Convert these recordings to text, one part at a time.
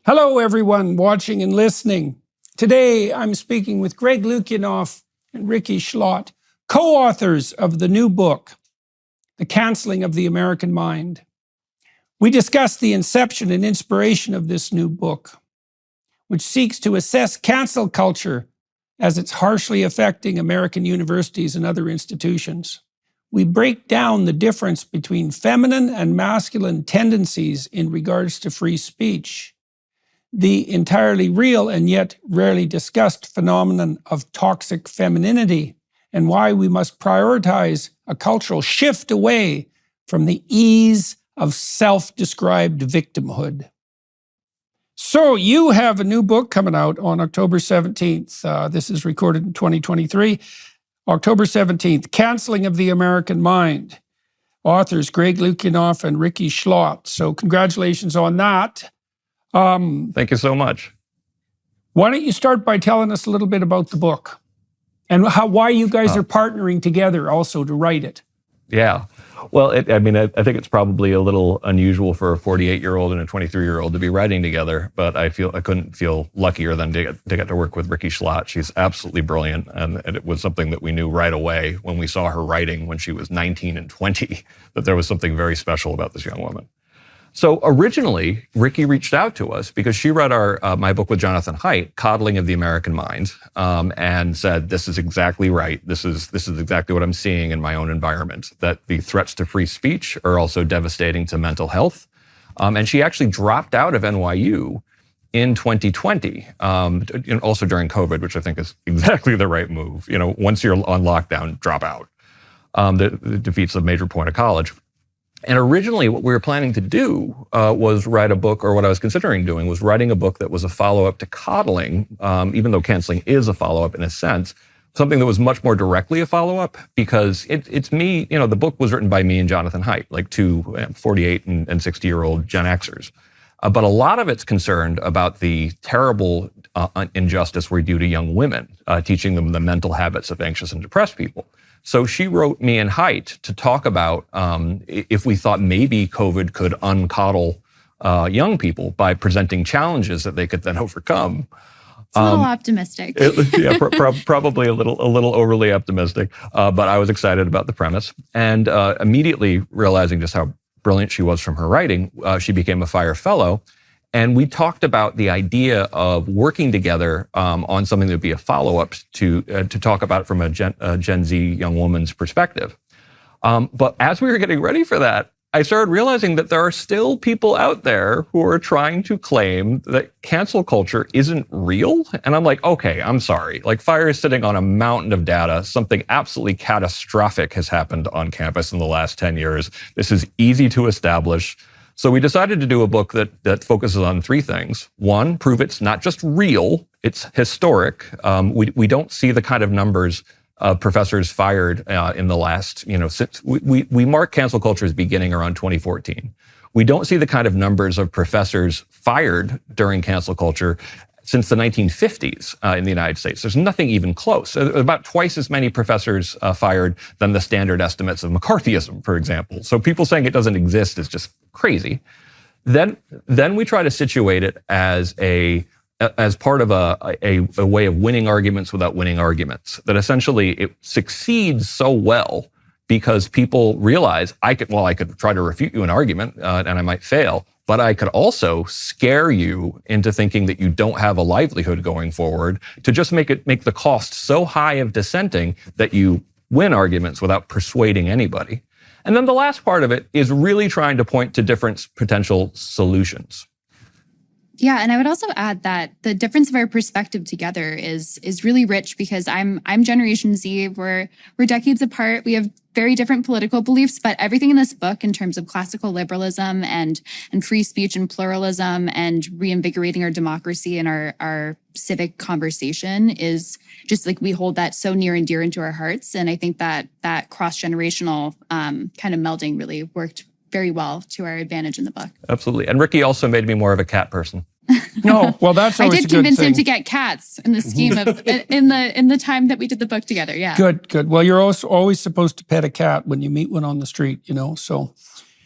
Hello, everyone watching and listening. Today, I'm speaking with Greg Lukianoff and Rikki Schlott, co-authors of the new book, The Canceling of the American Mind. We discuss the inception and inspiration of this new book, which seeks to assess cancel culture as it's harshly affecting American universities and other institutions. We break down the difference between feminine and masculine tendencies in regards to free speech, the entirely real and yet rarely discussed phenomenon of toxic femininity, and why we must prioritize a cultural shift away from the ease of self-described victimhood. So you have a new book coming out on October 17th. This is recorded in 2023. October 17th, Canceling of the American Mind. Authors Greg Lukianoff and Rikki Schlott. So congratulations on that. Thank you so much. Why don't you start by telling us a little bit about the book and why you guys are partnering together also to write it? Yeah. Well, I think it's probably a little unusual for a 48-year-old and a 23-year-old to be writing together, but I couldn't feel luckier than to get to work with Rikki Schlott. She's absolutely brilliant, and it was something that we knew right away when we saw her writing when she was 19 and 20, that there was something very special about this young woman. So originally, Rikki reached out to us because she read my book with Jonathan Haidt, Coddling of the American Mind, and said, this is exactly right. This is exactly what I'm seeing in my own environment, that the threats to free speech are also devastating to mental health. And she actually dropped out of NYU in 2020, also during COVID, which I think is exactly the right move. Once you're on lockdown, drop out. That defeats a major point of college. And originally what we were planning to do was write a book, or what I was considering doing was writing a book that was a follow-up to Coddling, even though Canceling is a follow-up in a sense, something that was much more directly a follow-up, because it's me, the book was written by me and Jonathan Haidt, like two 48 and 60-year-old Gen Xers. But a lot of it's concerned about the terrible injustice we do to young women, teaching them the mental habits of anxious and depressed people. So she wrote me and Haidt to talk about if we thought maybe COVID could uncoddle young people by presenting challenges that they could then overcome. It's a little optimistic. Probably a little overly optimistic, but I was excited about the premise. And immediately realizing just how brilliant she was from her writing, she became a FIRE Fellow. And we talked about the idea of working together on something that would be a follow-up to talk about it from a Gen Z young woman's perspective. But as we were getting ready for that, I started realizing that there are still people out there who are trying to claim that cancel culture isn't real. And I'm like, okay, I'm sorry. Like, FIRE is sitting on a mountain of data. Something absolutely catastrophic has happened on campus in the last 10 years. This is easy to establish. So we decided to do a book that focuses on three things. One, prove it's not just real, it's historic. We don't see the kind of numbers of professors fired in the last, since we mark cancel culture as beginning around 2014. We don't see the kind of numbers of professors fired during cancel culture since the 1950s in the United States. There's nothing even close. About twice as many professors fired than the standard estimates of McCarthyism, for example. So people saying it doesn't exist is just crazy. Then we try to situate it as part of a way of winning arguments without winning arguments. That essentially it succeeds so well because people realize I could try to refute you an argument and I might fail, but I could also scare you into thinking that you don't have a livelihood going forward, to just make the cost so high of dissenting that you win arguments without persuading anybody. And then the last part of it is really trying to point to different potential solutions. Yeah, and I would also add that the difference of our perspective together is really rich, because I'm Generation Z. We're decades apart. We have very different political beliefs, but everything in this book in terms of classical liberalism and free speech and pluralism and reinvigorating our democracy and our civic conversation is just like, we hold that so near and dear into our hearts. And I think that cross-generational kind of melding really worked very well to our advantage in the book. Absolutely. And Rikki also made me more of a cat person. No, well, that's always a good thing. I did convince him to get cats in the scheme of in the time that we did the book together. Yeah. Good. Well, you're also always supposed to pet a cat when you meet one on the street, So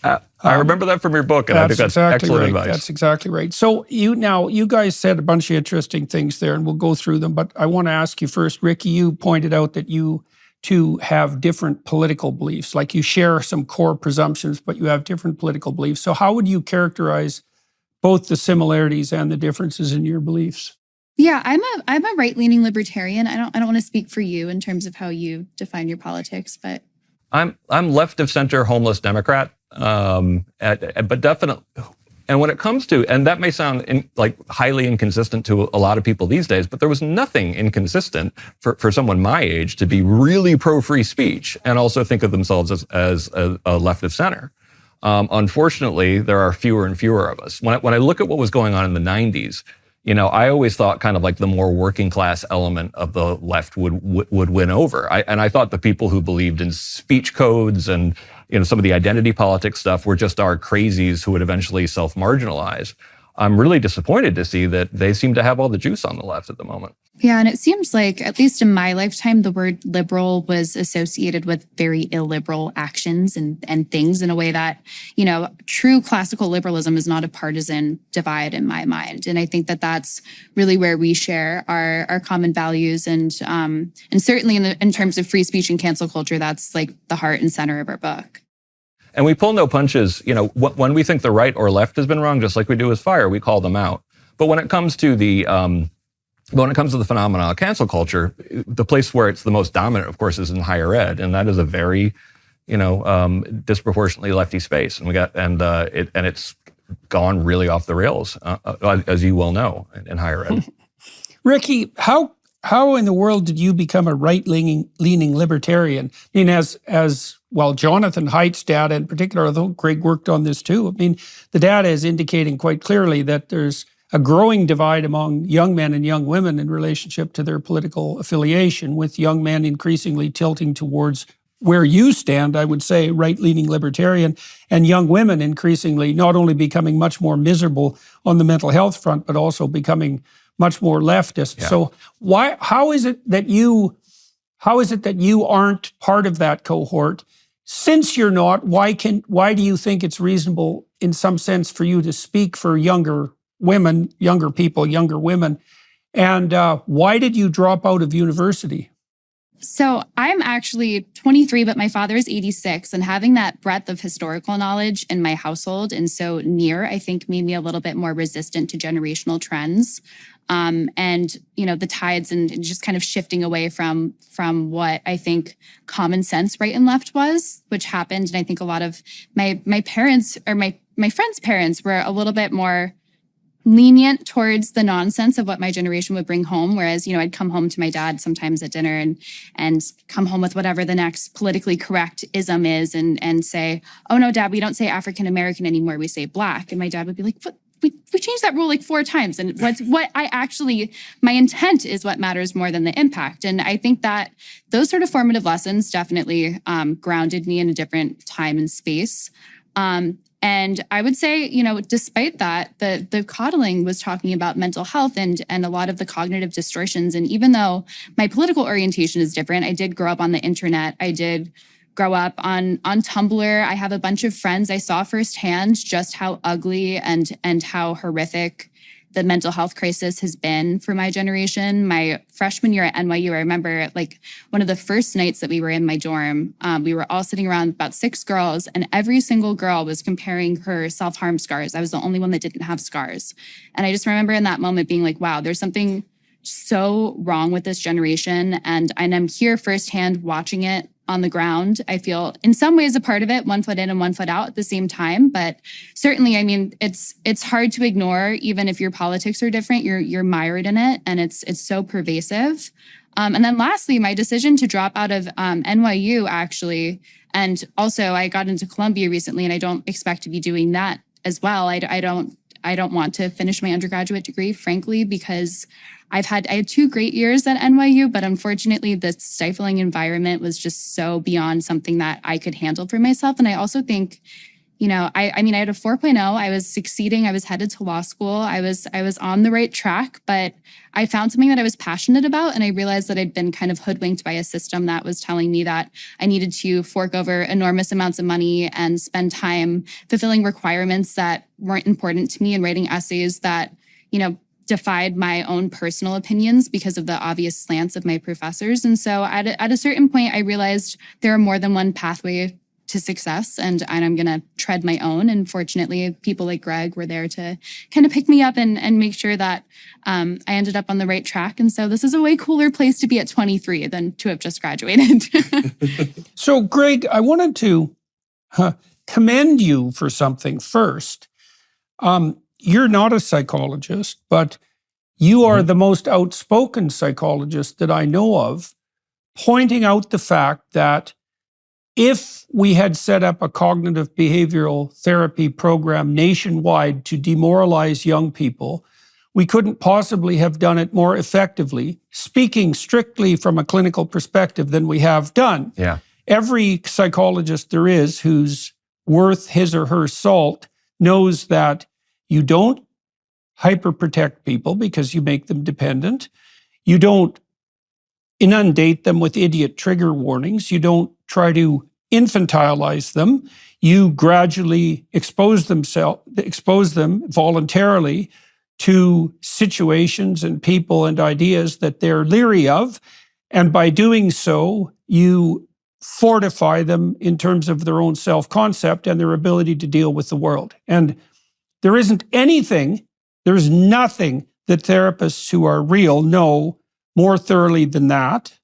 I remember that from your book, and I think that's exactly excellent right. advice. That's exactly right. So you guys said a bunch of interesting things there, and we'll go through them. But I want to ask you first, Rikki. You pointed out that you two have different political beliefs. Like you share some core presumptions, but you have different political beliefs. So how would you characterize both the similarities and the differences in your beliefs? Yeah, I'm a right-leaning libertarian. I don't want to speak for you in terms of how you define your politics, but I'm left of center homeless Democrat, but definitely. And when it comes to, and that may sound like highly inconsistent to a lot of people these days, but there was nothing inconsistent for someone my age to be really pro free speech and also think of themselves as a left of center. Unfortunately, there are fewer and fewer of us. When I look at what was going on in the 90s, I always thought kind of like the more working class element of the left would win over. I thought the people who believed in speech codes and some of the identity politics stuff were just our crazies who would eventually self-marginalize. I'm really disappointed to see that they seem to have all the juice on the left at the moment. Yeah, and it seems like, at least in my lifetime, the word liberal was associated with very illiberal actions and things in a way that, true classical liberalism is not a partisan divide in my mind. And I think that that's really where we share our common values. And certainly in terms of free speech and cancel culture, that's like the heart and center of our book. And we pull no punches. When we think the right or left has been wrong, just like we do with fire, we call them out. But when it comes to the phenomenon of cancel culture, the place where it's the most dominant, of course, is in higher ed, and that is a very, disproportionately lefty space. And it's gone really off the rails, as you well know, in higher ed. Rikki, how in the world did you become a right-leaning libertarian? I mean, as well, Jonathan Haidt's data in particular, although Greg worked on this too, I mean, the data is indicating quite clearly that there's a growing divide among young men and young women in relationship to their political affiliation, with young men increasingly tilting towards where you stand, I would say, right-leaning libertarian, and young women increasingly not only becoming much more miserable on the mental health front, but also becoming much more leftist. Yeah. So how is it that you aren't part of that cohort? Since you're not, why do you think it's reasonable in some sense for you to speak for younger women, younger people, younger women? And why did you drop out of university? So I'm actually 23, but my father is 86, and having that breadth of historical knowledge in my household and so near, I think made me a little bit more resistant to generational trends. And the tides and just kind of shifting away from what I think common sense right and left was, which happened. And I think a lot of my parents or my friends' parents were a little bit more lenient towards the nonsense of what my generation would bring home. Whereas, I'd come home to my dad sometimes at dinner and come home with whatever the next politically correct ism is and say, "Oh no, Dad, we don't say African American anymore. We say Black." And my dad would be like, "What? We changed that rule like 4 times. And my intent is what matters more than the impact." And I think that those sort of formative lessons definitely grounded me in a different time and space. And I would say, despite that, the coddling was talking about mental health and a lot of the cognitive distortions. And even though my political orientation is different, I did grow up on the internet. I did grow up on Tumblr. I have a bunch of friends. I saw firsthand just how ugly and how horrific the mental health crisis has been for my generation. My freshman year at NYU, I remember one of the first nights that we were in my dorm, we were all sitting around, about 6 girls, and every single girl was comparing her self-harm scars. I was the only one that didn't have scars. And I just remember in that moment being like, wow, there's something so wrong with this generation. And I'm here firsthand watching it on the ground. I feel in some ways a part of it, 1 foot in and 1 foot out at the same time. But certainly, I mean, it's hard to ignore, even if your politics are different, you're mired in it, and it's so pervasive. And then lastly, my decision to drop out of NYU actually, and also I got into Columbia recently, and I don't expect to be doing that as well. I don't want to finish my undergraduate degree, frankly, because I had 2 great years at NYU, but unfortunately the stifling environment was just so beyond something that I could handle for myself. And I also think I mean, I had a 4.0. I was succeeding. I was headed to law school. I was on the right track, but I found something that I was passionate about. And I realized that I'd been kind of hoodwinked by a system that was telling me that I needed to fork over enormous amounts of money and spend time fulfilling requirements that weren't important to me and writing essays that, defied my own personal opinions because of the obvious slants of my professors. And so at a certain point, I realized there are more than one pathway to success, and I'm going to tread my own. And fortunately, people like Greg were there to kind of pick me up and make sure that I ended up on the right track. And so this is a way cooler place to be at 23 than to have just graduated. So, Greg, I wanted to commend you for something first. You're not a psychologist, but you are the most outspoken psychologist that I know of, pointing out the fact that if we had set up a cognitive behavioral therapy program nationwide to demoralize young people, we couldn't possibly have done it more effectively, speaking strictly from a clinical perspective, than we have done. Yeah. Every psychologist there is who's worth his or her salt knows that you don't hyperprotect people because you make them dependent. You don't inundate them with idiot trigger warnings. You don't try to infantilize them. You gradually expose them voluntarily to situations and people and ideas that they're leery of. And by doing so, you fortify them in terms of their own self-concept and their ability to deal with the world. And there's nothing that therapists who are real know more thoroughly than that.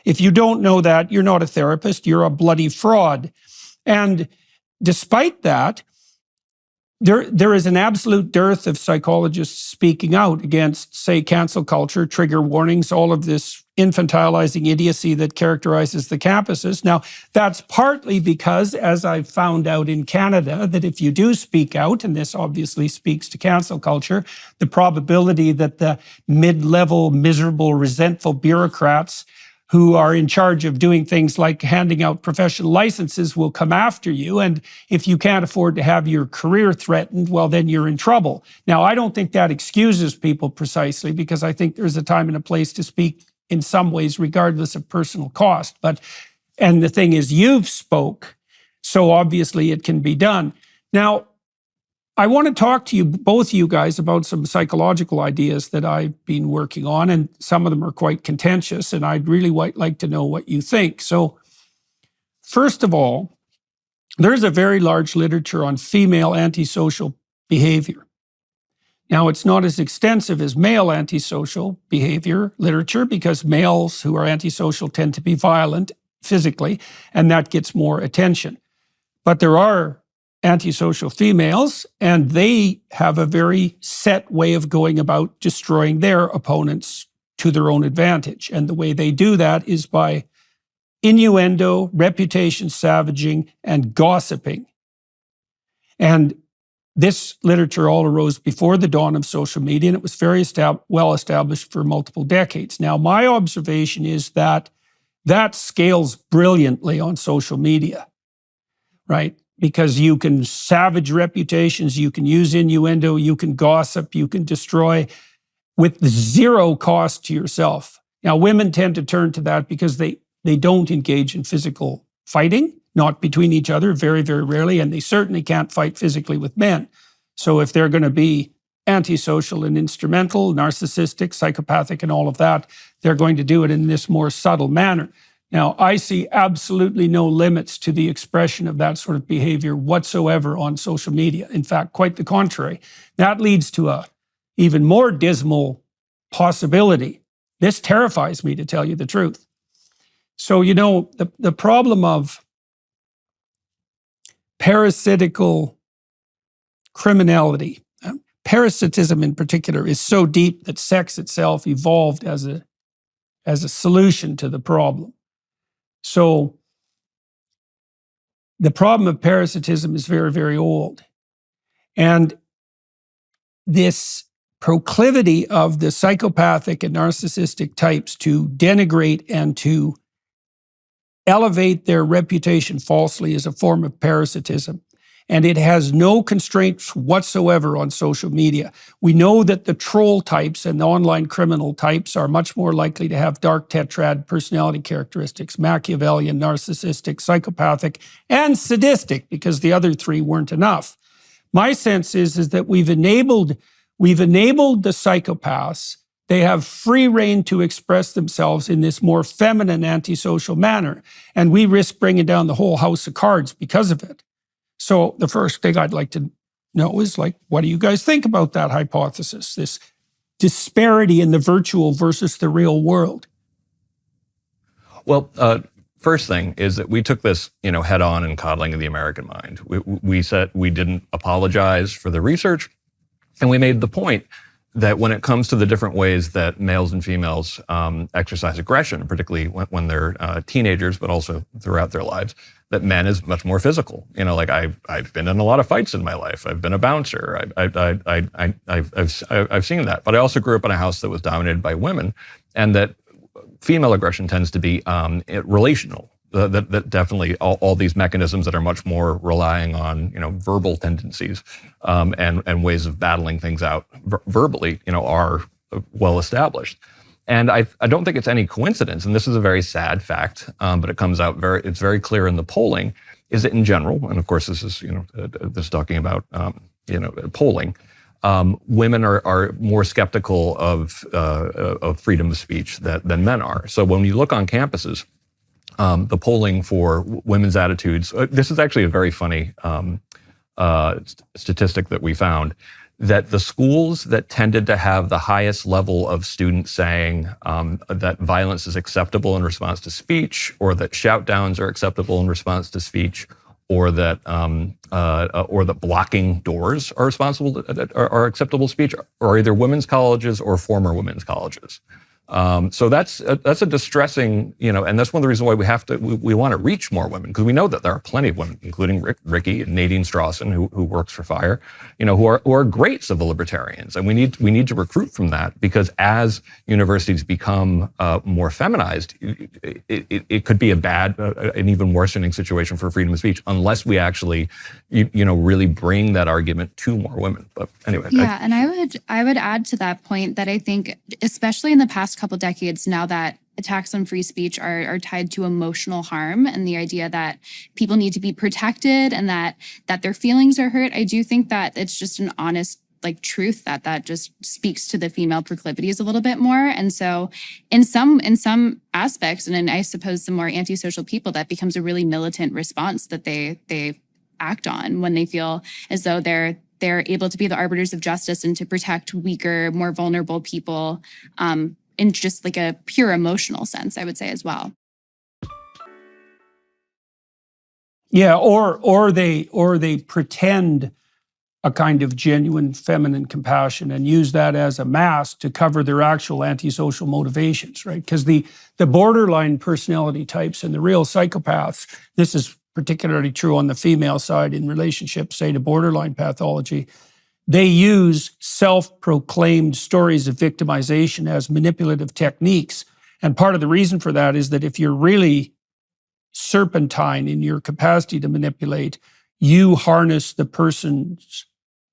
If you don't know that, you're not a therapist, you're a bloody fraud. And despite that, there is an absolute dearth of psychologists speaking out against, say, cancel culture, trigger warnings, all of this infantilizing idiocy that characterizes the campuses. Now, that's partly because, as I've found out in Canada, that if you do speak out, and this obviously speaks to cancel culture, the probability that the mid-level, miserable, resentful bureaucrats who are in charge of doing things like handing out professional licenses will come after you. And if you can't afford to have your career threatened, well, then you're in trouble. Now, I don't think that excuses people precisely, because I think there's a time and a place to speak in some ways, regardless of personal cost. And the thing is, you've spoke, so obviously it can be done. Now, I want to talk to you, both of you guys, about some psychological ideas that I've been working on, and some of them are quite contentious, and I'd really like to know what you think. So, first of all, there's a very large literature on female antisocial behavior. Now, it's not as extensive as male antisocial behavior literature, because males who are antisocial tend to be violent physically, and that gets more attention. But there are antisocial females, and they have a very set way of going about destroying their opponents to their own advantage. And the way they do that is by innuendo, reputation savaging, and gossiping. And this literature all arose before the dawn of social media, and it was very well established for multiple decades. Now, my observation is that that scales brilliantly on social media, right? Because you can savage reputations, you can use innuendo, you can gossip, you can destroy with zero cost to yourself. Now, women tend to turn to that because they don't engage in physical fighting, not between each other, very, very rarely, and they certainly can't fight physically with men. So if they're going to be antisocial and instrumental, narcissistic, psychopathic, and all of that, they're going to do it in this more subtle manner. Now, I see absolutely no limits to the expression of that sort of behavior whatsoever on social media. In fact, quite the contrary. That leads to a even more dismal possibility. This terrifies me, to tell you the truth. So, the problem of parasitical criminality, parasitism in particular, is so deep that sex itself evolved as a solution to the problem. So the problem of parasitism is very, very old. And this proclivity of the psychopathic and narcissistic types to denigrate and to elevate their reputation falsely is a form of parasitism. and it has no constraints whatsoever on social media. We know that the troll types and the online criminal types are much more likely to have dark tetrad personality characteristics: Machiavellian, narcissistic, psychopathic, and sadistic, because the other three weren't enough. My sense is that we've enabled the psychopaths. They have free rein to express themselves in this more feminine, antisocial manner, and we risk bringing down the whole house of cards because of it. So the first thing I'd like to know is, like, what do you guys think about that hypothesis, this disparity in the virtual versus the real world? Well, first thing is that we took this, head on in Coddling of the American Mind. We said we didn't apologize for the research, and we made the point that when it comes to the different ways that males and females exercise aggression, particularly when they're teenagers, but also throughout their lives, that men is much more physical. Like I've been in a lot of fights in my life. I've been a bouncer. I've seen that. But I also grew up in a house that was dominated by women, and that female aggression tends to be relational. That definitely all these mechanisms that are much more relying on verbal tendencies and ways of battling things out verbally are well established. And I don't think it's any coincidence, and this is a very sad fact, but it comes out it's very clear in the polling, is that in general, and of course this is this is talking about polling, women are more skeptical of freedom of speech than men are. So when you look on campuses, the polling for women's attitudes, this is actually a very funny statistic that we found, that the schools that tended to have the highest level of students saying that violence is acceptable in response to speech, or that shout downs are acceptable in response to speech, or that blocking doors are are acceptable speech, are either women's colleges or former women's colleges. So that's a distressing, and that's one of the reasons why we want to reach more women, because we know that there are plenty of women, including Rikki and Nadine Strawson, who works for FIRE, who are great civil libertarians, and we need to recruit from that, because as universities become more feminized, it could be an even worsening situation for freedom of speech unless we actually, really bring that argument to more women. But anyway, yeah, and I would add to that point that I think, especially in the past couple decades now, that attacks on free speech are tied to emotional harm and the idea that people need to be protected and that their feelings are hurt. I do think that it's just an honest truth that just speaks to the female proclivities a little bit more. And so in some aspects, and I suppose the more antisocial people, that becomes a really militant response that they act on when they feel as though they're able to be the arbiters of justice and to protect weaker, more vulnerable people, in just a pure emotional sense, I would say as well. Yeah, or they pretend a kind of genuine feminine compassion and use that as a mask to cover their actual antisocial motivations, right? Because the borderline personality types and the real psychopaths, this is particularly true on the female side in relationship, say, to borderline pathology, they use self-proclaimed stories of victimization as manipulative techniques. And part of the reason for that is that if you're really serpentine in your capacity to manipulate, you harness the person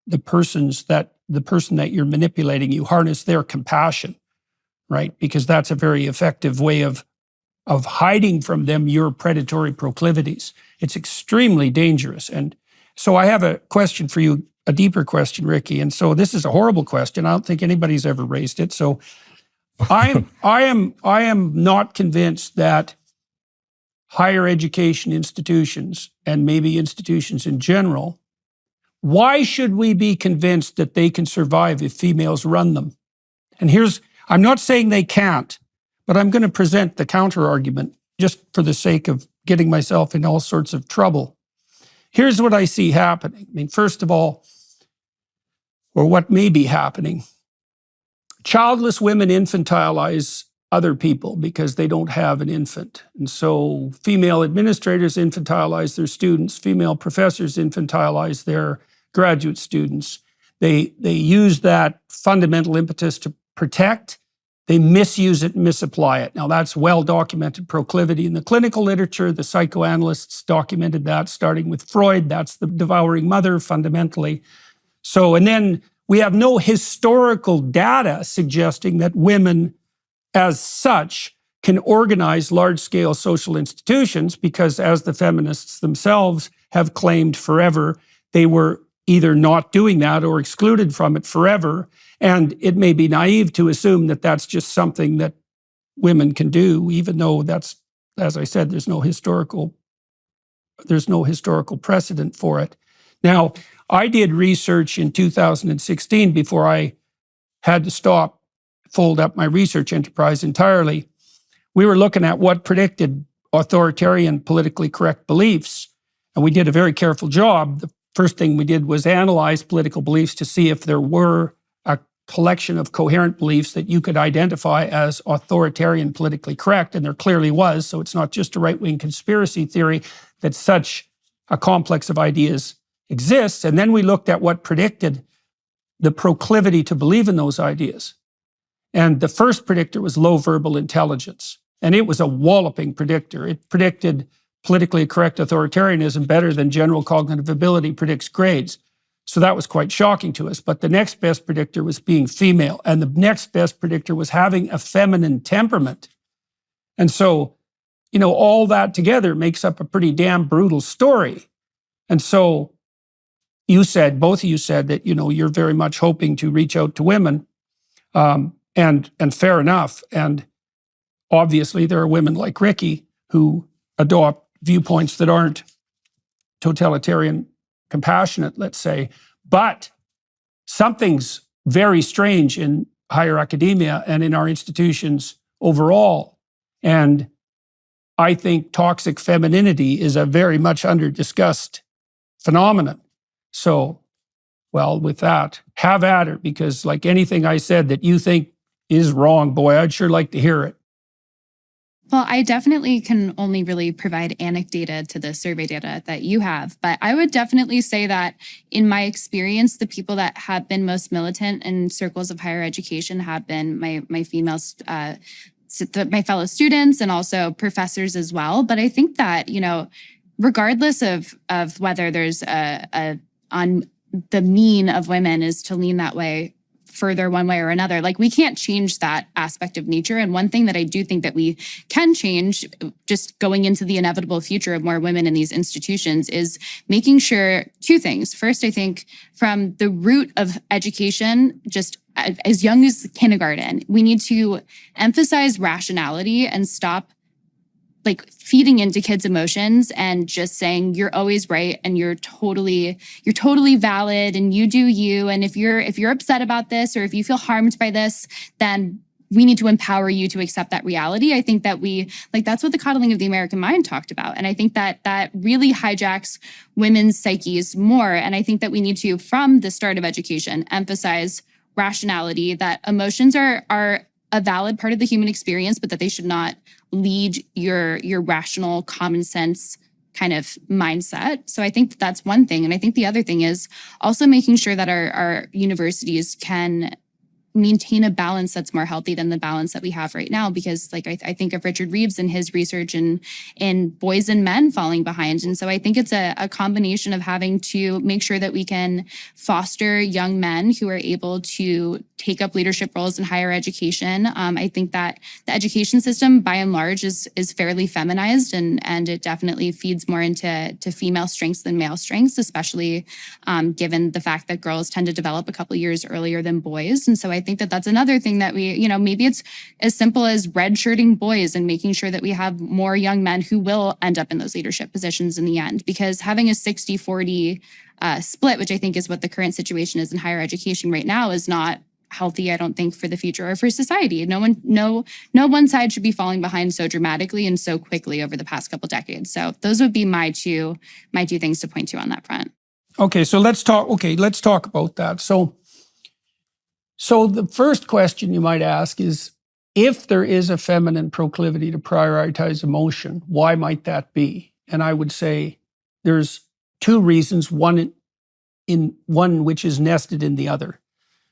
that you're manipulating, you harness their compassion, right? Because that's a very effective way of hiding from them your predatory proclivities. It's extremely dangerous. And so I have a question for you, a deeper question, Rikki. And so this is a horrible question. I don't think anybody's ever raised it. So I am not convinced that higher education institutions, and maybe institutions in general, why should we be convinced that they can survive if females run them? And I'm not saying they can't, but I'm going to present the counter argument just for the sake of getting myself in all sorts of trouble. Here's what I see happening. I mean, first of all, or what may be happening, childless women infantilize other people because they don't have an infant. And so female administrators infantilize their students, female professors infantilize their graduate students. They use that fundamental impetus to protect. they misuse it and misapply it. Now, that's well-documented proclivity in the clinical literature. The psychoanalysts documented that, starting with Freud. That's the devouring mother, fundamentally. So, and then we have no historical data suggesting that women, as such, can organize large-scale social institutions, because, as the feminists themselves have claimed forever, they were either not doing that or excluded from it forever. And it may be naive to assume that that's just something that women can do, even though that's, as I said, there's no historical precedent for it. Now, I did research in 2016 before I had to fold up my research enterprise entirely. We were looking at what predicted authoritarian politically correct beliefs, and we did a very careful job. The first thing we did was analyze political beliefs to see if there were a collection of coherent beliefs that you could identify as authoritarian politically correct, and there clearly was. So it's not just a right-wing conspiracy theory that such a complex of ideas exists. And then we looked at what predicted the proclivity to believe in those ideas. And the first predictor was low verbal intelligence. And it was a walloping predictor. It predicted politically correct authoritarianism better than general cognitive ability predicts grades. So that was quite shocking to us. But the next best predictor was being female. And the next best predictor was having a feminine temperament. And so, all that together makes up a pretty damn brutal story. And so both of you said that, you're very much hoping to reach out to women. And fair enough. And obviously there are women like Rikki who adopt viewpoints that aren't totalitarian compassionate, let's say. But something's very strange in higher academia and in our institutions overall. And I think toxic femininity is a very much under-discussed phenomenon. So, well, with that, have at it, because like anything I said that you think is wrong, boy, I'd sure like to hear it. Well, I definitely can only really provide anecdata to the survey data that you have. But I would definitely say that in my experience, the people that have been most militant in circles of higher education have been my females, my fellow students, and also professors as well. But I think that, regardless of whether there's on the mean of women is to lean that way further one way or another, like we can't change that aspect of nature. And one thing that I do think that we can change, just going into the inevitable future of more women in these institutions, is making sure two things. First, I think from the root of education, just as young as kindergarten, we need to emphasize rationality and stop feeding into kids' emotions and just saying you're always right and you're totally valid and you do you. And if you're upset about this or if you feel harmed by this, then we need to empower you to accept that reality. I think that that's what the coddling of the American mind talked about. And I think that really hijacks women's psyches more. And I think that we need to, from the start of education, emphasize rationality, that emotions are a valid part of the human experience, but that they should not lead your rational, common sense kind of mindset. So I think that's one thing. And I think the other thing is also making sure that our universities can maintain a balance that's more healthy than the balance that we have right now. Because I think of Richard Reeves and his research in boys and men falling behind. And so I think it's a combination of having to make sure that we can foster young men who are able to take up leadership roles in higher education. I think that the education system, by and large, is fairly feminized, and it definitely feeds more into female strengths than male strengths, especially given the fact that girls tend to develop a couple of years earlier than boys. And so I think that that's another thing that we, maybe it's as simple as redshirting boys and making sure that we have more young men who will end up in those leadership positions in the end. Because having a 60-40 split, which I think is what the current situation is in higher education right now, is not healthy, I don't think, for the future or for society. No one side should be falling behind so dramatically and so quickly over the past couple decades. So those would be my two things to point to on that front. Okay, so let's talk about that. So the first question you might ask is, if there is a feminine proclivity to prioritize emotion, why might that be? And I would say there's two reasons, one which is nested in the other.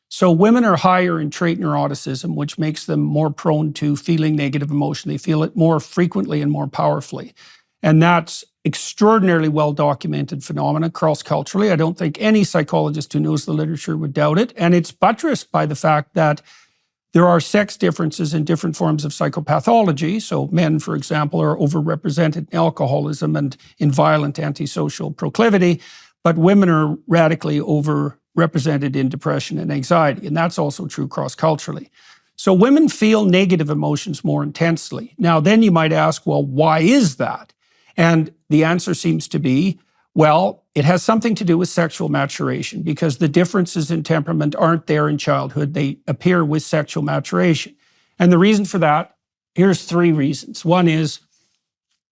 So women are higher in trait neuroticism, which makes them more prone to feeling negative emotion. They feel it more frequently and more powerfully. And that's extraordinarily well-documented phenomena cross-culturally. I don't think any psychologist who knows the literature would doubt it. And it's buttressed by the fact that there are sex differences in different forms of psychopathology. So men, for example, are overrepresented in alcoholism and in violent antisocial proclivity, but women are radically overrepresented in depression and anxiety. And that's also true cross-culturally. So women feel negative emotions more intensely. Now, then you might ask, well, why is that? And the answer seems to be, well, it has something to do with sexual maturation because the differences in temperament aren't there in childhood. They appear with sexual maturation. And the reason for that, here's 3 reasons. One is,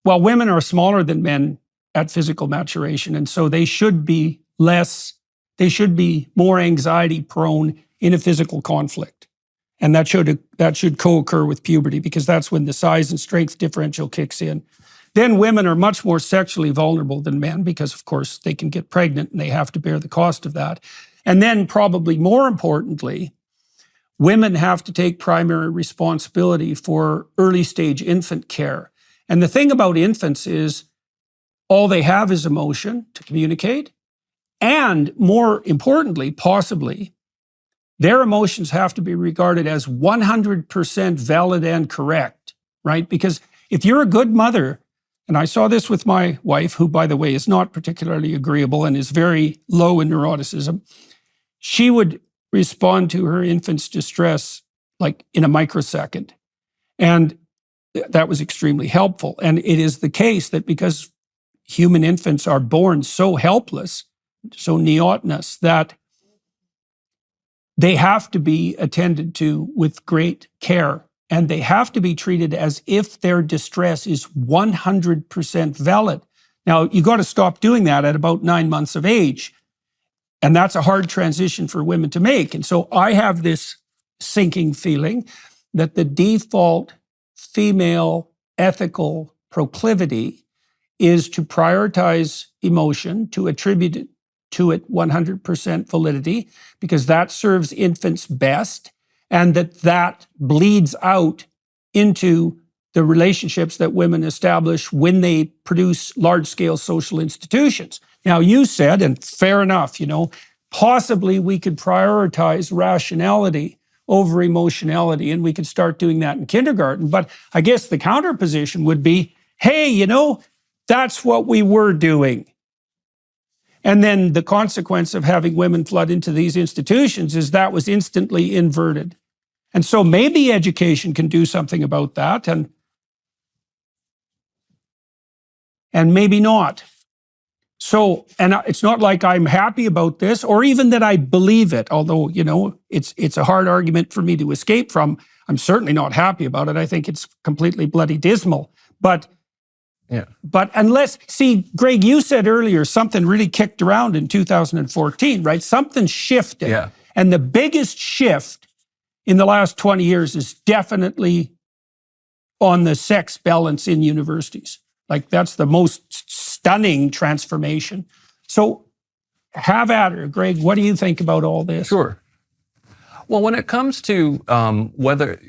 well, women are smaller than men at physical maturation, and so they should be more anxiety prone in a physical conflict. And that should co-occur with puberty because that's when the size and strength differential kicks in. Then women are much more sexually vulnerable than men because, of course, they can get pregnant and they have to bear the cost of that. And then probably more importantly, women have to take primary responsibility for early stage infant care. And the thing about infants is all they have is emotion to communicate. And more importantly, possibly, their emotions have to be regarded as 100% valid and correct, right? Because if you're a good mother, and I saw this with my wife, who, by the way, is not particularly agreeable and is very low in neuroticism, she would respond to her infant's distress like in a microsecond. And that was extremely helpful. And it is the case that because human infants are born so helpless, so neotenous, that they have to be attended to with great care. And they have to be treated as if their distress is 100% valid. Now, you got to stop doing that at about 9 months of age. And that's a hard transition for women to make. And so I have this sinking feeling that the default female ethical proclivity is to prioritize emotion, to attribute to it 100% validity, because that serves infants best. And that bleeds out into the relationships that women establish when they produce large-scale social institutions. Now, you said, and fair enough, possibly we could prioritize rationality over emotionality, and we could start doing that in kindergarten. But I guess the counterposition would be, hey, that's what we were doing. And then the consequence of having women flood into these institutions is that was instantly inverted. And so maybe education can do something about that, and maybe not. So, and it's not like I'm happy about this or even that I believe it, although, it's a hard argument for me to escape from. I'm certainly not happy about it. I think it's completely bloody dismal. But unless, see, Greg, you said earlier something really kicked around in 2014, right? Something shifted. Yeah. And the biggest shift in the last 20 years is definitely on the sex balance in universities. Like, that's the most stunning transformation. So have at her, Greg. What do you think about all this? Sure. Well, when it comes to whether,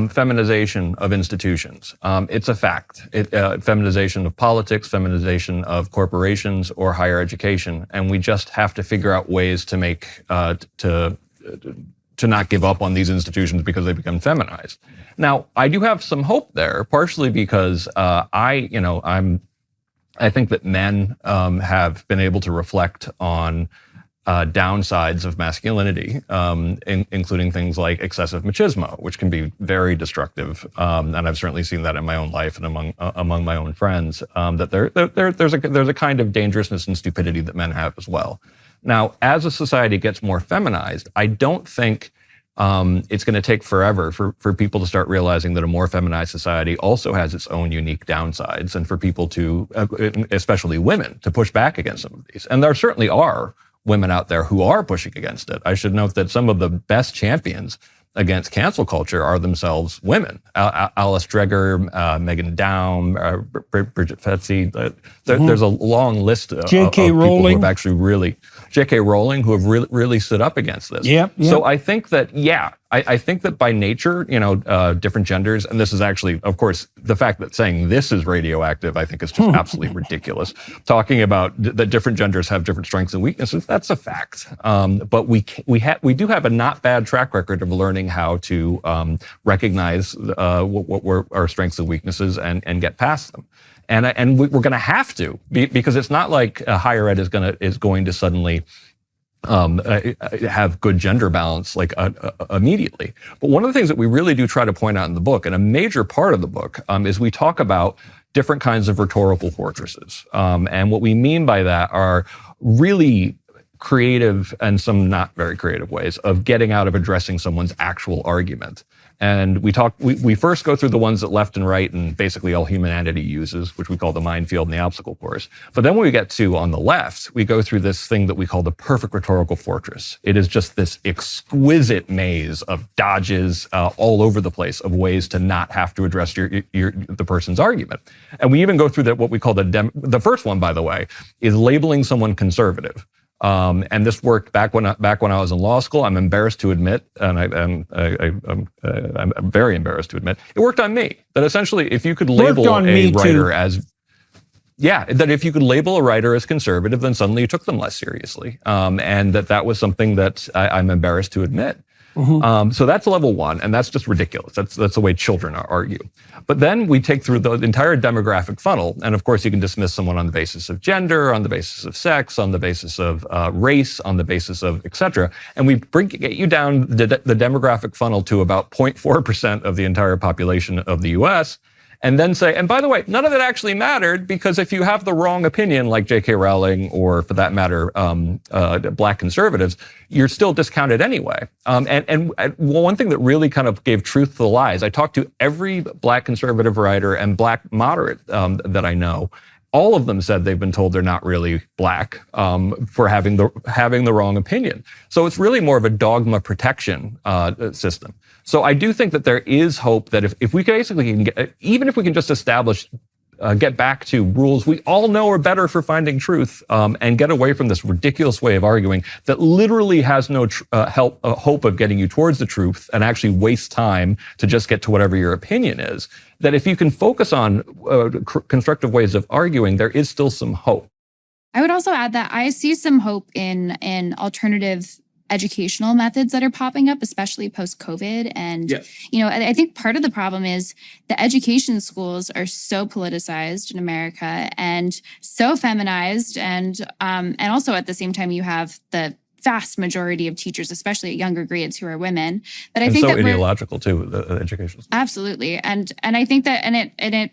feminization of institutions, it's a fact. Feminization of politics, feminization of corporations or higher education. And we just have to figure out ways to make, to not give up on these institutions because they become feminized. Now, I do have some hope there, partially because I think that men have been able to reflect on downsides of masculinity, including things like excessive machismo, which can be very destructive. And I've certainly seen that in my own life and among my own friends, that there's a kind of dangerousness and stupidity that men have as well. Now, as a society gets more feminized, I don't think it's going to take forever for people to start realizing that a more feminized society also has its own unique downsides, and for people to, especially women, to push back against some of these. And there certainly are women out there who are pushing against it. I should note that some of the best champions against cancel culture are themselves women. Alice Dreger, Megan Daum, Bridget Fetsy. There's a long list of people who have actually really, J.K. Rowling, who have really stood up against this. Yep. So I think that, I think that by nature, different genders, and this is actually, of course, the fact that saying this is radioactive, I think is just absolutely ridiculous. Talking about that different genders have different strengths and weaknesses, that's a fact. But we do have a not bad track record of learning how to recognize what were our strengths and weaknesses and get past them. And we're going to have to, because it's not like higher ed is going to suddenly have good gender balance like immediately. But one of the things that we really do try to point out in the book, and a major part of the book, is we talk about different kinds of rhetorical fortresses. And what we mean by that are really creative and some not very creative ways of getting out of addressing someone's actual argument. And we first go through the ones that left and right and basically all humanity uses, which we call the minefield and the obstacle course. But then when we get to on the left, we go through this thing that we call the perfect rhetorical fortress. It is just this exquisite maze of dodges all over the place of ways to not have to address the person's argument. And we even go through what we call the first one, by the way, is labeling someone conservative. And this worked back when I was in law school. I'm embarrassed to admit, and I'm very embarrassed to admit, it worked on me. That essentially, if you could label a writer if you could label a writer as conservative, then suddenly you took them less seriously. And that was something that I'm embarrassed to admit. Mm-hmm. So that's level one, and that's just ridiculous. That's the way children argue. But then we take through the entire demographic funnel, and of course you can dismiss someone on the basis of gender, on the basis of sex, on the basis of race, on the basis of et cetera. And we get you down the demographic funnel to about 0.4% of the entire population of the U.S., and then say, and by the way, none of it actually mattered, because if you have the wrong opinion, like J.K. Rowling, or for that matter, Black conservatives, you're still discounted anyway. And one thing that really kind of gave truth to the lies, I talked to every Black conservative writer and Black moderate that I know. All of them said they've been told they're not really Black for having the wrong opinion. So it's really more of a dogma protection system. So I do think that there is hope that if we basically can get, even if we can just establish, get back to rules we all know are better for finding truth, and get away from this ridiculous way of arguing that literally has no hope of getting you towards the truth and actually waste time to just get to whatever your opinion is, that if you can focus on constructive ways of arguing, there is still some hope. I would also add that I see some hope in alternative educational methods that are popping up, especially post-COVID. And, I think part of the problem is the education schools are so politicized in America and so feminized. And also at the same time, you have the vast majority of teachers, especially at younger grades, who are women. But I think so ideological too, the education system. Absolutely. And I think that,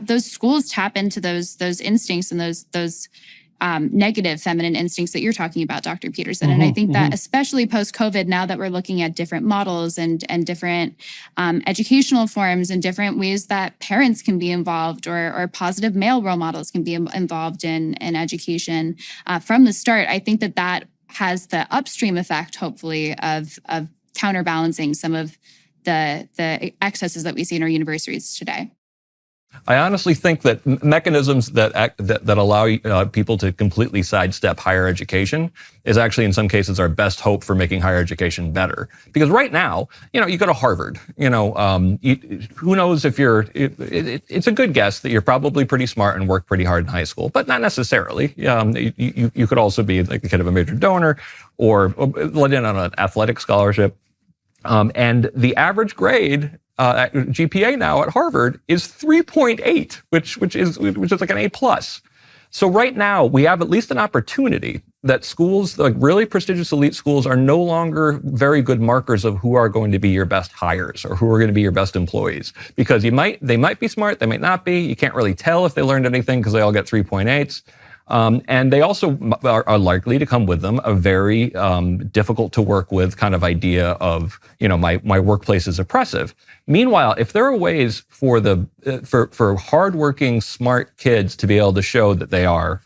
those schools tap into those instincts and those negative feminine instincts that you're talking about, Dr. Peterson. And I think that especially post-COVID, now that we're looking at different models and different educational forms and different ways that parents can be involved or positive male role models can be involved in education from the start, I think that has the upstream effect, hopefully, of counterbalancing some of the excesses that we see in our universities today. I honestly think that mechanisms that allow people to completely sidestep higher education is actually, in some cases, our best hope for making higher education better. Because right now, you go to Harvard. Who knows if it's a good guess that you're probably pretty smart and worked pretty hard in high school, but not necessarily. You could also be like the kid of a major donor or let in on an athletic scholarship. And the average grade GPA now at Harvard is 3.8, which is like an A+. So right now we have at least an opportunity that schools, like really prestigious elite schools, are no longer very good markers of who are going to be your best hires or who are going to be your best employees, because they might be smart, they might not be. You can't really tell if they learned anything because they all get 3.8s. And they also are likely to come with them a very difficult to work with kind of idea of, my workplace is oppressive. Meanwhile, if there are ways for hardworking, smart kids to be able to show that they are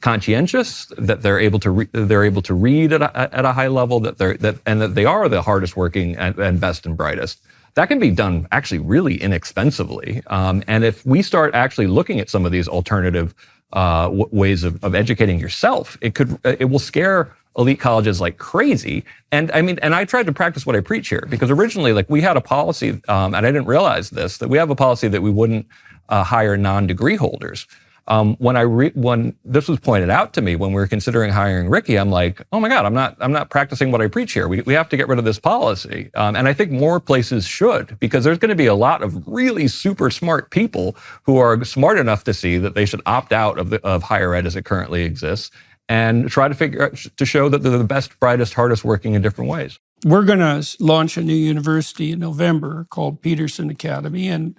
conscientious, that they're able to read at a high level, and that they are the hardest working and best and brightest, that can be done actually really inexpensively. And if we start actually looking at some of these alternative ways of educating yourself, it will scare elite colleges like crazy. And I mean, and I tried to practice what I preach here, because originally, like, we had a policy, and I didn't realize this, that we have a policy that we wouldn't hire non-degree holders. When this was pointed out to me when we were considering hiring Rikki, I'm like, oh my God, I'm not practicing what I preach here. We have to get rid of this policy. And I think more places should, because there's going to be a lot of really super smart people who are smart enough to see that they should opt out of higher ed as it currently exists, and try to show that they're the best, brightest, hardest working in different ways. We're going to launch a new university in November called Peterson Academy, and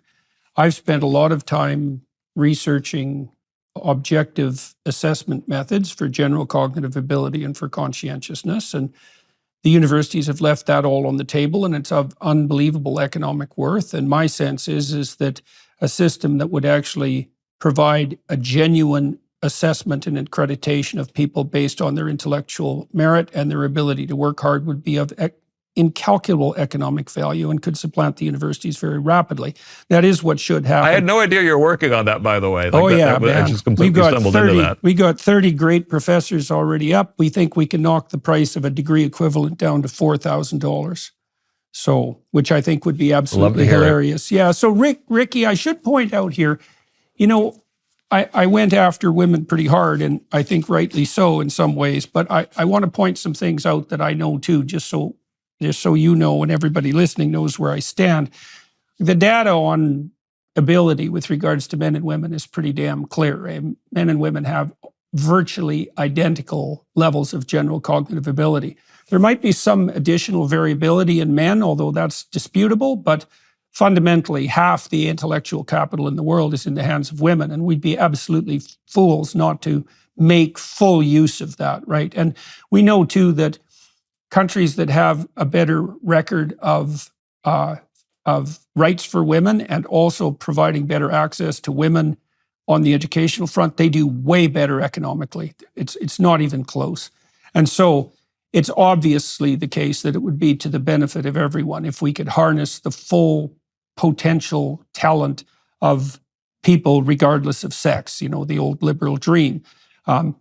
I've spent a lot of time researching objective assessment methods for general cognitive ability and for conscientiousness. And the universities have left that all on the table, and it's of unbelievable economic worth. And my sense is that a system that would actually provide a genuine assessment and accreditation of people based on their intellectual merit and their ability to work hard would be of incalculable economic value and could supplant the universities very rapidly. That is what should happen. I had no idea you were working on that, by the way. Man. I just completely stumbled into that. We got 30 great professors already up. We think we can knock the price of a degree equivalent down to $4,000. So, which I think would be absolutely hilarious. Yeah. So Rikki, I should point out here, I went after women pretty hard, and I think rightly so in some ways, but I want to point some things out that I know too, just so you know, and everybody listening knows where I stand. The data on ability with regards to men and women is pretty damn clear. Men and women have virtually identical levels of general cognitive ability. There might be some additional variability in men, although that's disputable, but fundamentally, half the intellectual capital in the world is in the hands of women, and we'd be absolutely fools not to make full use of that, right? And we know too that countries that have a better record of rights for women and also providing better access to women on the educational front, they do way better economically. It's not even close. And so it's obviously the case that it would be to the benefit of everyone if we could harness the full potential talent of people regardless of sex, the old liberal dream.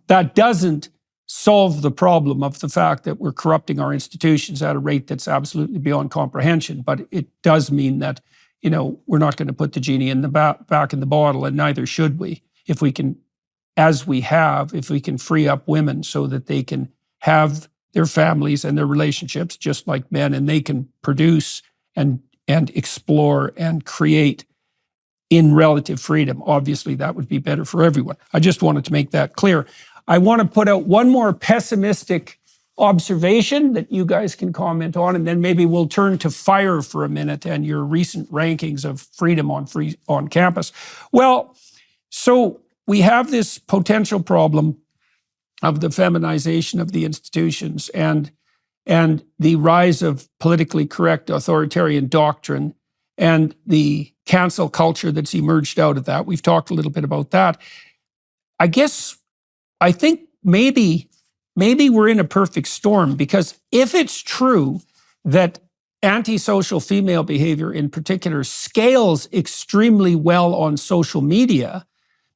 That doesn't solve the problem of the fact that we're corrupting our institutions at a rate that's absolutely beyond comprehension, but it does mean that, we're not going to put the genie in the back in the bottle, and neither should we. If we can, if we can free up women so that they can have their families and their relationships just like men, and they can produce and explore and create in relative freedom. Obviously, that would be better for everyone. I just wanted to make that clear. I want to put out one more pessimistic observation that you guys can comment on, and then maybe we'll turn to FIRE for a minute and your recent rankings of freedom on campus. Well, so we have this potential problem of the feminization of the institutions and the rise of politically correct authoritarian doctrine and the cancel culture that's emerged out of that. We've talked a little bit about that. I think maybe we're in a perfect storm, because if it's true that antisocial female behavior in particular scales extremely well on social media,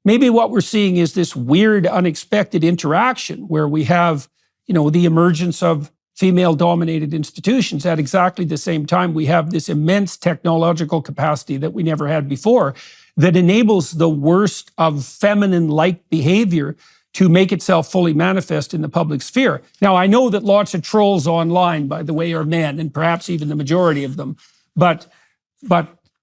maybe what we're seeing is this weird, unexpected interaction where we have, the emergence of female-dominated institutions at exactly the same time we have this immense technological capacity that we never had before that enables the worst of feminine-like behavior to make itself fully manifest in the public sphere. Now, I know that lots of trolls online, by the way, are men, and perhaps even the majority of them, but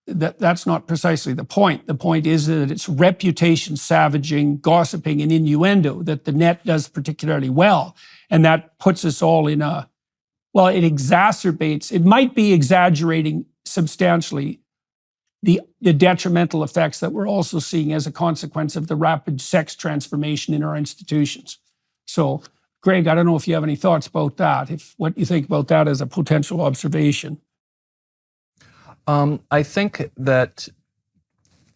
that's not precisely the point. The point is that it's reputation savaging, gossiping, and innuendo that the net does particularly well. And that puts us all in it exacerbates, it might be exaggerating substantially the detrimental effects that we're also seeing as a consequence of the rapid sex transformation in our institutions. So, Greg, I don't know if you have any thoughts about that, what you think about that as a potential observation. I think that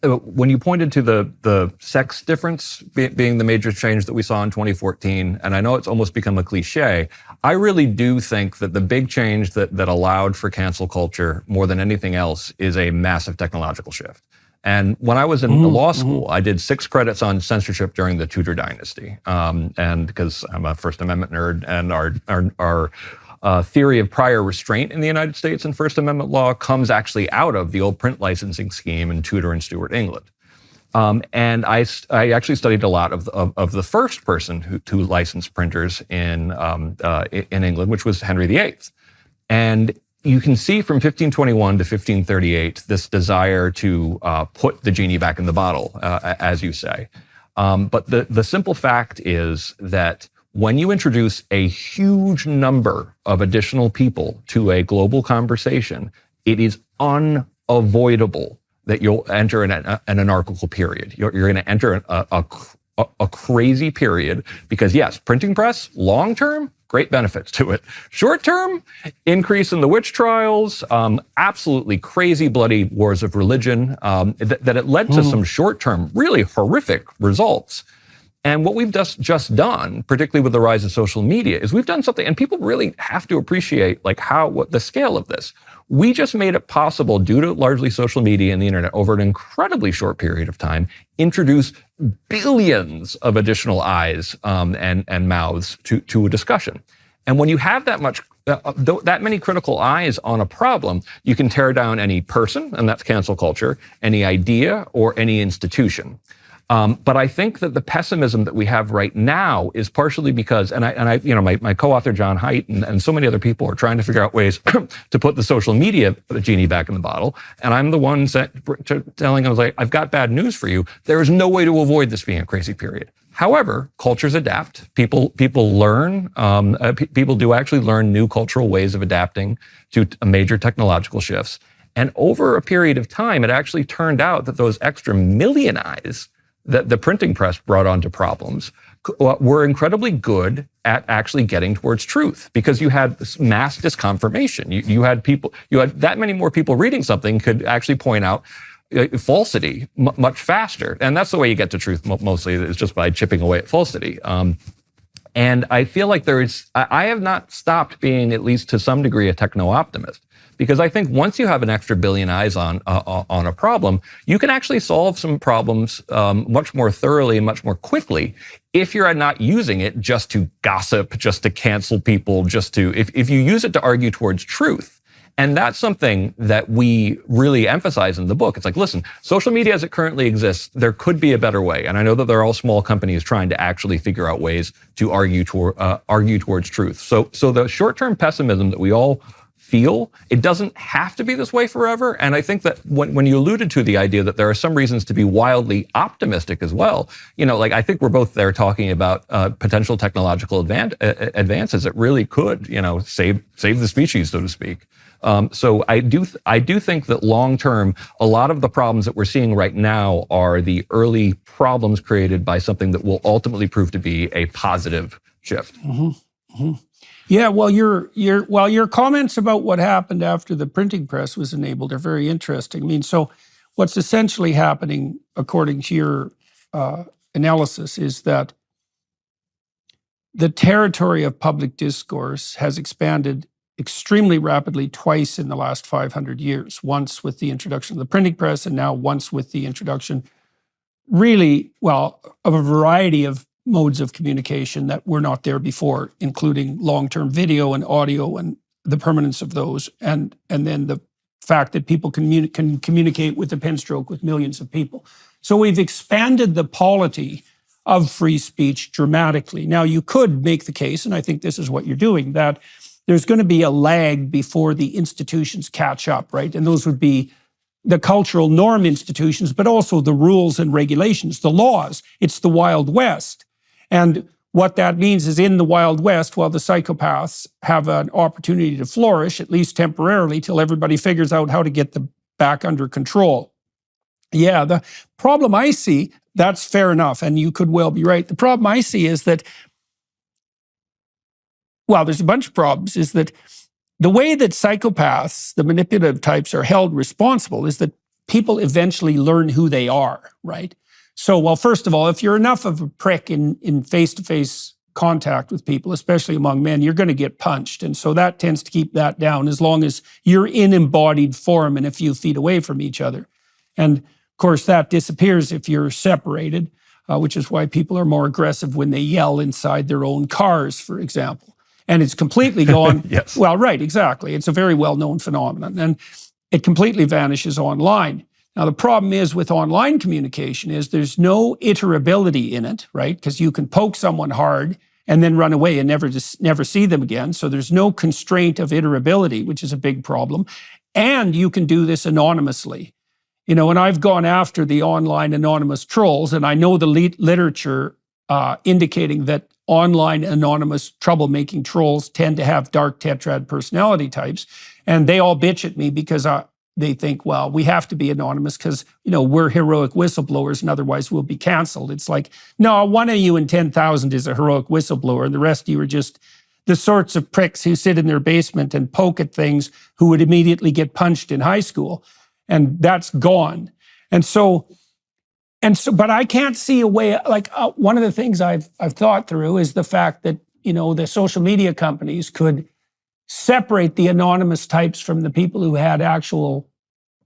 when you pointed to the sex difference being the major change that we saw in 2014, and I know it's almost become a cliche, I really do think that the big change that allowed for cancel culture more than anything else is a massive technological shift. And when I was in law school, I did 6 credits on censorship during the Tudor dynasty. And because I'm a First Amendment nerd, and our theory of prior restraint in the United States and First Amendment law comes actually out of the old print licensing scheme in Tudor and Stuart England. And I actually studied a lot of the first person who licensed printers in England, which was Henry VIII. And you can see from 1521 to 1538 this desire to put the genie back in the bottle, as you say. But the simple fact is that when you introduce a huge number of additional people to a global conversation, it is unavoidable that you'll enter an anarchical period. You're going to enter a crazy period because, yes, printing press, long term, great benefits to it. Short term, increase in the witch trials, absolutely crazy, bloody wars of religion, that it led to some short term, really horrific results. And what we've just done, particularly with the rise of social media, is we've done something, and people really have to appreciate what the scale of this. We just made it possible, due to largely social media and the internet, over an incredibly short period of time, introduce billions of additional eyes and mouths to a discussion. And when you have that many critical eyes on a problem, you can tear down any person, and that's cancel culture, any idea, or any institution. But I think that the pessimism that we have right now is partially because, my co-author John Haidt and so many other people are trying to figure out ways to put the social media genie back in the bottle. And I'm the one telling them, I've got bad news for you. There is no way to avoid this being a crazy period. However, cultures adapt. People learn. People do actually learn new cultural ways of adapting to major technological shifts. And over a period of time, it actually turned out that those extra million eyes that the printing press brought onto problems were incredibly good at actually getting towards truth, because you had mass disconfirmation. You had that many more people reading something could actually point out falsity much faster. And that's the way you get to truth mostly, is just by chipping away at falsity. And I feel like I have not stopped being, at least to some degree, a techno-optimist. Because I think once you have an extra billion eyes on a problem, you can actually solve some problems much more thoroughly and much more quickly if you're not using it just to gossip, just to cancel people, if you use it to argue towards truth. And that's something that we really emphasize in the book. It's like, listen, social media as it currently exists, there could be a better way. And I know that they're all small companies trying to actually figure out ways to argue towards truth. So the short-term pessimism that we all feel, it doesn't have to be this way forever. And I think that when you alluded to the idea that there are some reasons to be wildly optimistic as well, I think we're both there talking about potential technological advances that really could, save the species, so to speak. So I do think that long term, a lot of the problems that we're seeing right now are the early problems created by something that will ultimately prove to be a positive shift. Mm-hmm. Mm-hmm. Yeah, well, your comments about what happened after the printing press was enabled are very interesting. I mean, so what's essentially happening, according to your analysis, is that the territory of public discourse has expanded extremely rapidly twice in the last 500 years, once with the introduction of the printing press and now once with the introduction, of a variety of modes of communication that were not there before, including long-term video and audio and the permanence of those, and then the fact that people can communicate with a pen stroke with millions of people. So we've expanded the polity of free speech dramatically. Now, you could make the case, and I think this is what you're doing, that there's going to be a lag before the institutions catch up, right? And those would be the cultural norm institutions, but also the rules and regulations, the laws. It's the Wild West. And what that means is, in the Wild West, while the psychopaths have an opportunity to flourish, at least temporarily, till everybody figures out how to get them back under control. Yeah, the problem I see, that's fair enough, and you could well be right. The problem I see is that, there's a bunch of problems, is that the way that psychopaths, the manipulative types, are held responsible is that people eventually learn who they are, right? So, first of all, if you're enough of a prick in face-to-face contact with people, especially among men, you're going to get punched. And so that tends to keep that down as long as you're in embodied form and a few feet away from each other. And Of course, that disappears if you're separated, which is why people are more aggressive when they yell inside their own cars, for example. And it's completely gone. Yes. Well, right, exactly. It's a very well-known phenomenon, and it completely vanishes online. Now, the problem is with online communication is there's no iterability in it, right? Because you can poke someone hard and then run away and never see them again. So there's no constraint of iterability, which is a big problem. And you can do this anonymously. You know, and I've gone after the online anonymous trolls, and I know the literature indicating that online anonymous troublemaking trolls tend to have dark tetrad personality types. And they all bitch at me because they think, well, we have to be anonymous because, you know, we're heroic whistleblowers and otherwise we'll be canceled. It's like, no, one of you in 10,000 is a heroic whistleblower and the rest of you are just the sorts of pricks who sit in their basement and poke at things who would immediately get punched in high school. And that's gone. And so, but I can't see a way, like one of the things I've thought through is the fact that, you know, the social media companies could separate the anonymous types from the people who had actual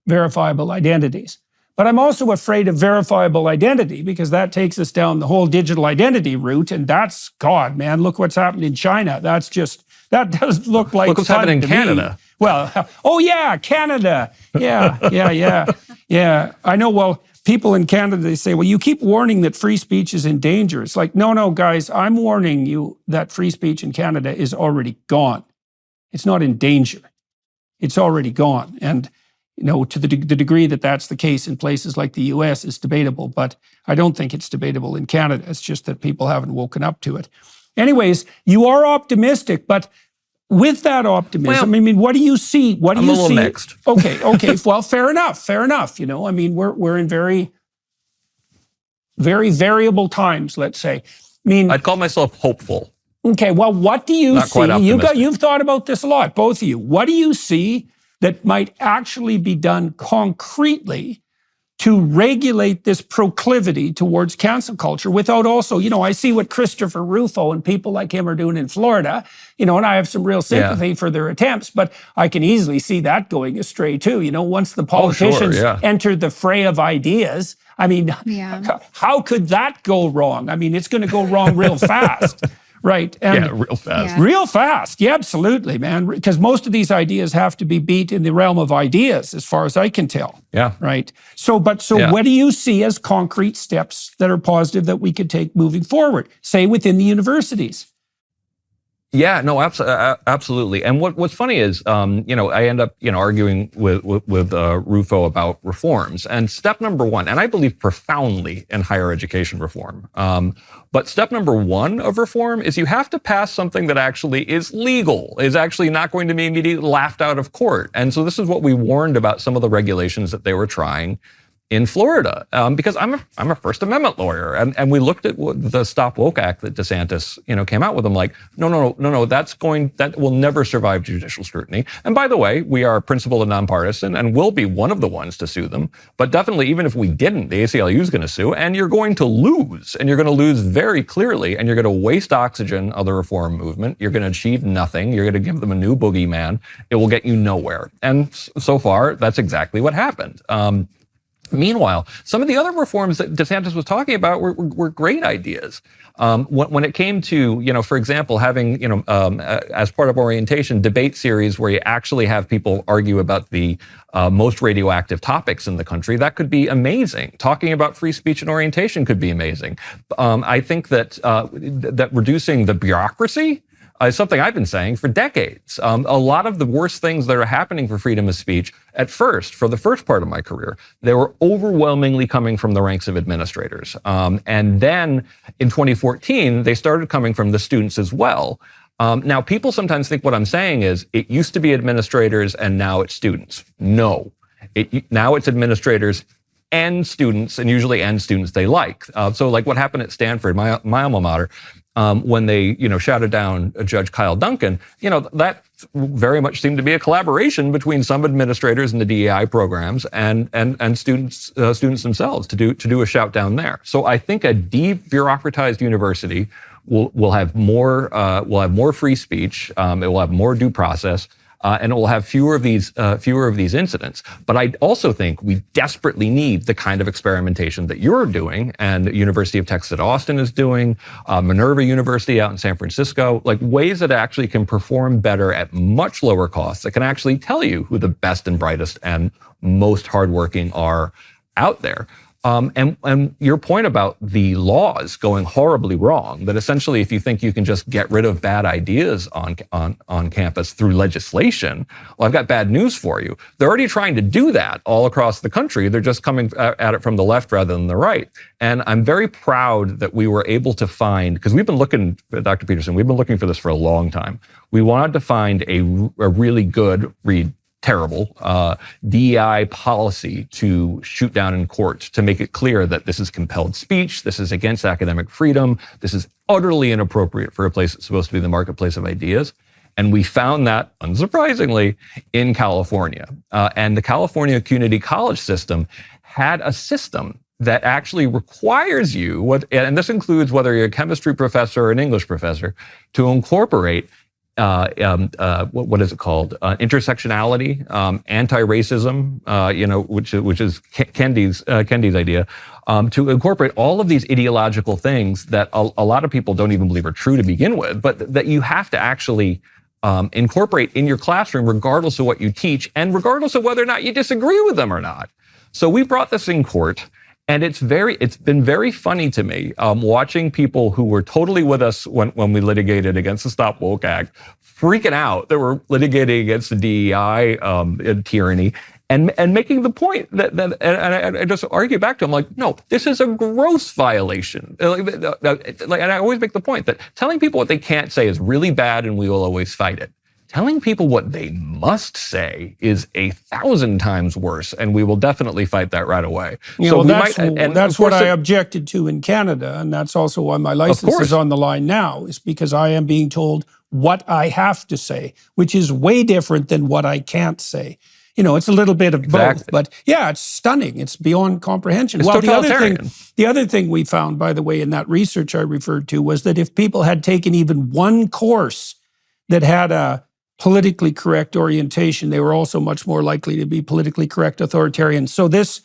verifiable identities. But I'm also afraid of verifiable identity because that takes us down the whole digital identity route. And that's, God, man, look what's happened in China. That does look like look what's happening in Canada. Well, oh yeah, Canada. Yeah. I know, well, people in Canada, they say, well, you keep warning that free speech is in danger. It's like, no, guys, I'm warning you that free speech in Canada is already gone. It's not in danger. It's already gone. And, you know, to the degree that that's the case in places like the US is debatable, but I don't think it's debatable in Canada. It's just that people haven't woken up to it. Anyways, you are optimistic, but with that optimism, I mean, what do you see? What do you see? I'm a little mixed. Okay. Well, fair enough. You know, I mean, we're in very, very variable times, let's say. I mean, I'd call myself hopeful. Okay, well, what do you see? You've thought about this a lot, both of you. What do you see that might actually be done concretely to regulate this proclivity towards cancel culture without also, you know, I see what Christopher Rufo and people like him are doing in Florida, you know, and I have some real sympathy for their attempts, but I can easily see that going astray too. You know, once the politicians enter the fray of ideas, I mean, how could that go wrong? I mean, it's going to go wrong real fast. Right. And real fast. Yeah. Real fast. Yeah, absolutely, man. Because most of these ideas have to be beat in the realm of ideas, as far as I can tell. Yeah. Right. So what do you see as concrete steps that are positive that we could take moving forward, say within the universities? Yeah, no, absolutely. And what's funny is, you know, I end up, you know, arguing with Rufo about reforms. And step number one, and I believe profoundly in higher education reform, but step number one of reform is you have to pass something that actually is legal, is actually not going to be immediately laughed out of court. And so this is what we warned about some of the regulations that they were trying in Florida, because I'm a First Amendment lawyer, and we looked at the Stop Woke Act that DeSantis, you know, came out with. I'm like, no, that will never survive judicial scrutiny. And by the way, we are principled and nonpartisan, and we'll be one of the ones to sue them. But definitely, even if we didn't, the ACLU is going to sue, and you're going to lose, and you're going to lose very clearly, and you're going to waste oxygen of the reform movement. You're going to achieve nothing. You're going to give them a new boogeyman. It will get you nowhere. And so far, that's exactly what happened. Meanwhile, some of the other reforms that DeSantis was talking about were great ideas. When it came to, you know, for example, having, you know, as part of orientation, debate series where you actually have people argue about the most radioactive topics in the country, that could be amazing. Talking about free speech and orientation could be amazing. I think that that reducing the bureaucracy is something I've been saying for decades. A lot of the worst things that are happening for freedom of speech, at first, for the first part of my career, they were overwhelmingly coming from the ranks of administrators. And then in 2014, they started coming from the students as well. Now, people sometimes think what I'm saying is it used to be administrators and now it's students. No, now it's administrators and students, and usually and students they like. So like what happened at Stanford, my alma mater, when they, you know, shouted down Judge Kyle Duncan, you know, that very much seemed to be a collaboration between some administrators in the DEI programs and students themselves to do a shout down there. So I think a de-bureaucratized university will have more free speech. It will have more due process. and it will have fewer of these incidents. But I also think we desperately need the kind of experimentation that you're doing, and the University of Texas at Austin is doing, Minerva University out in San Francisco, like ways that actually can perform better at much lower costs, that can actually tell you who the best and brightest and most hardworking are out there. And your point about the laws going horribly wrong, that essentially if you think you can just get rid of bad ideas on campus through legislation, well, I've got bad news for you. They're already trying to do that all across the country. They're just coming at it from the left rather than the right. And I'm very proud that we were able to find, because we've been looking, Dr. Peterson, we've been looking for this for a long time. We wanted to find a really good, terrible DEI policy to shoot down in court, to make it clear that this is compelled speech, this is against academic freedom, this is utterly inappropriate for a place that's supposed to be the marketplace of ideas. And we found that, unsurprisingly, in California. And the California community college system had a system that actually requires you, and this includes whether you're a chemistry professor or an English professor, to incorporate what is it called? Intersectionality, anti-racism, which is Kendi's idea, to incorporate all of these ideological things that a lot of people don't even believe are true to begin with, but that you have to actually incorporate in your classroom, regardless of what you teach, and regardless of whether or not you disagree with them or not. So we brought this in court. And it's been very funny to me watching people who were totally with us when we litigated against the Stop Woke Act, freaking out that we're litigating against the DEI tyranny, and making the point and I just argue back to them like, no, this is a gross violation. And I always make the point that telling people what they can't say is really bad, and we will always fight it. Telling people what they must say is 1,000 times worse, and we will definitely fight that right away. That's what I objected to in Canada, and that's also why my license is on the line now, is because I am being told what I have to say, which is way different than what I can't say. It's a little bit of both, but yeah, it's stunning. It's beyond comprehension. It's totalitarian. The other thing we found, by the way, in that research I referred to, was that if people had taken even one course that had a politically correct orientation, they were also much more likely to be politically correct authoritarians. So this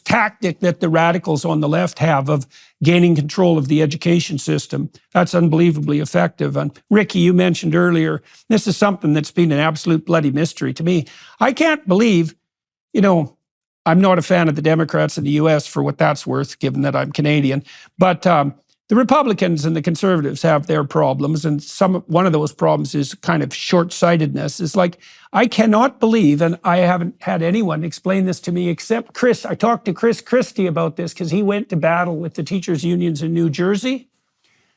tactic that the radicals on the left have of gaining control of the education system, that's unbelievably effective. And Rikki, you mentioned earlier, this is something that's been an absolute bloody mystery to me. I can't believe, I'm not a fan of the Democrats in the US for what that's worth, given that I'm Canadian, but the Republicans and the Conservatives have their problems, and one of those problems is kind of short-sightedness. It's like, I cannot believe, and I haven't had anyone explain this to me except Chris. I talked to Chris Christie about this because he went to battle with the teachers' unions in New Jersey.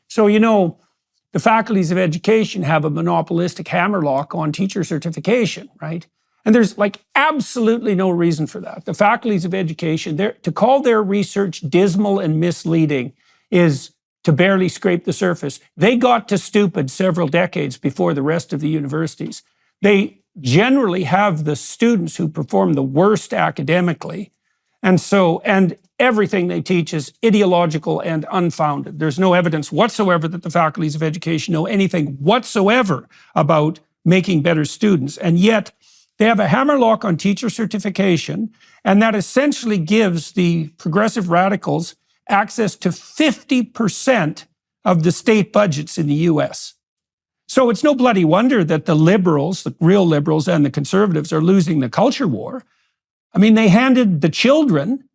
So, the faculties of education have a monopolistic hammerlock on teacher certification, right? And there's absolutely no reason for that. The faculties of education, to call their research dismal and misleading is to barely scrape the surface. They got to stupid several decades before the rest of the universities. They generally have the students who perform the worst academically. And everything they teach is ideological and unfounded. There's no evidence whatsoever that the faculties of education know anything whatsoever about making better students. And yet they have a hammerlock on teacher certification, and that essentially gives the progressive radicals access to 50% of the state budgets in the US. So it's no bloody wonder that the liberals, the real liberals and the conservatives, are losing the culture war. I mean, they handed the children,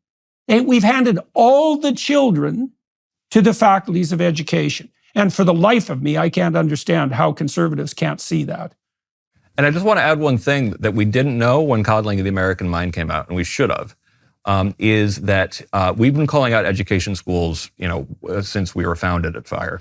we've handed all the children to the faculties of education. And for the life of me, I can't understand how conservatives can't see that. And I just want to add one thing that we didn't know when Coddling of the American Mind came out, and we should have. Is that we've been calling out education schools, since we were founded at FIRE.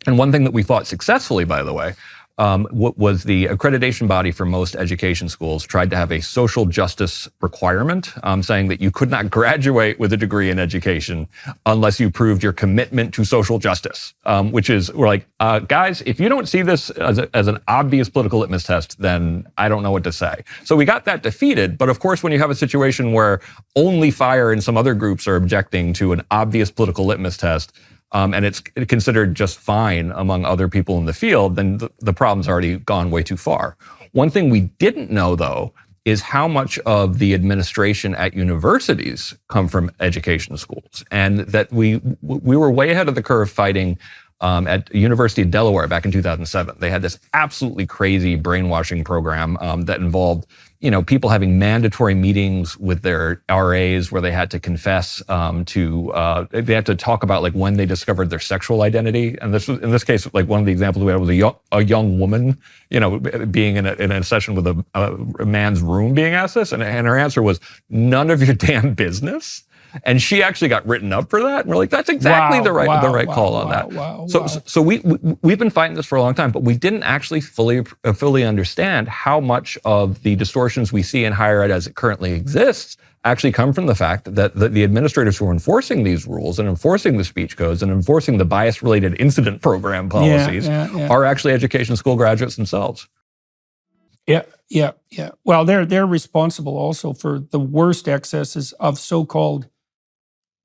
And one thing that we fought successfully, by the way, was the accreditation body for most education schools tried to have a social justice requirement, saying that you could not graduate with a degree in education unless you proved your commitment to social justice, which is, we're like, guys, if you don't see this as an obvious political litmus test, then I don't know what to say. So we got that defeated. But of course, when you have a situation where only FIRE and some other groups are objecting to an obvious political litmus test, and it's considered just fine among other people in the field, then the problem's already gone way too far. One thing we didn't know, though, is how much of the administration at universities come from education schools, and that we were way ahead of the curve fighting at University of Delaware back in 2007. They had this absolutely crazy brainwashing program that involved, people having mandatory meetings with their RAs where they had to confess they had to talk about like when they discovered their sexual identity. And this was, in this case, like one of the examples we had was a young woman, being in a session with a man's room being asked this, and her answer was, "None of your damn business." And she actually got written up for that. And we're like, that's exactly the right call on that. So we've been fighting this for a long time, but we didn't actually fully understand how much of the distortions we see in higher ed as it currently exists actually come from the fact that the administrators who are enforcing these rules and enforcing the speech codes and enforcing the bias-related incident program policies are actually education school graduates themselves. Yeah. Well, they're responsible also for the worst excesses of so-called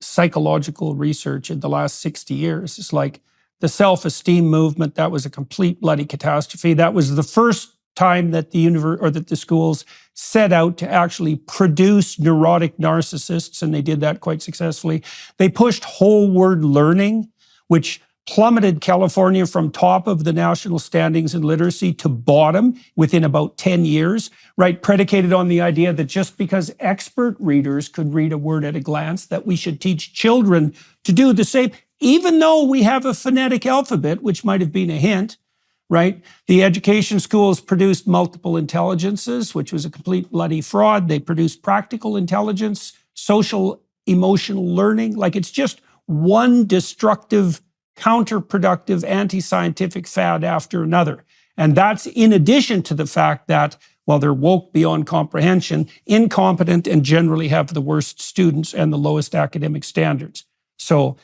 psychological research in the last 60 years. It's like the self-esteem movement. That was a complete bloody catastrophe. That was the first time that the schools set out to actually produce neurotic narcissists, and they did that quite successfully. They pushed whole word learning, which plummeted California from top of the national standings in literacy to bottom within about 10 years, right? Predicated on the idea that just because expert readers could read a word at a glance, that we should teach children to do the same, even though we have a phonetic alphabet, which might have been a hint, right? The education schools produced multiple intelligences, which was a complete bloody fraud. They produced practical intelligence, social, emotional learning. Like, it's just one destructive, counterproductive, anti-scientific fad after another. And that's in addition to the fact that, while they're woke beyond comprehension, incompetent, and generally have the worst students and the lowest academic standards. So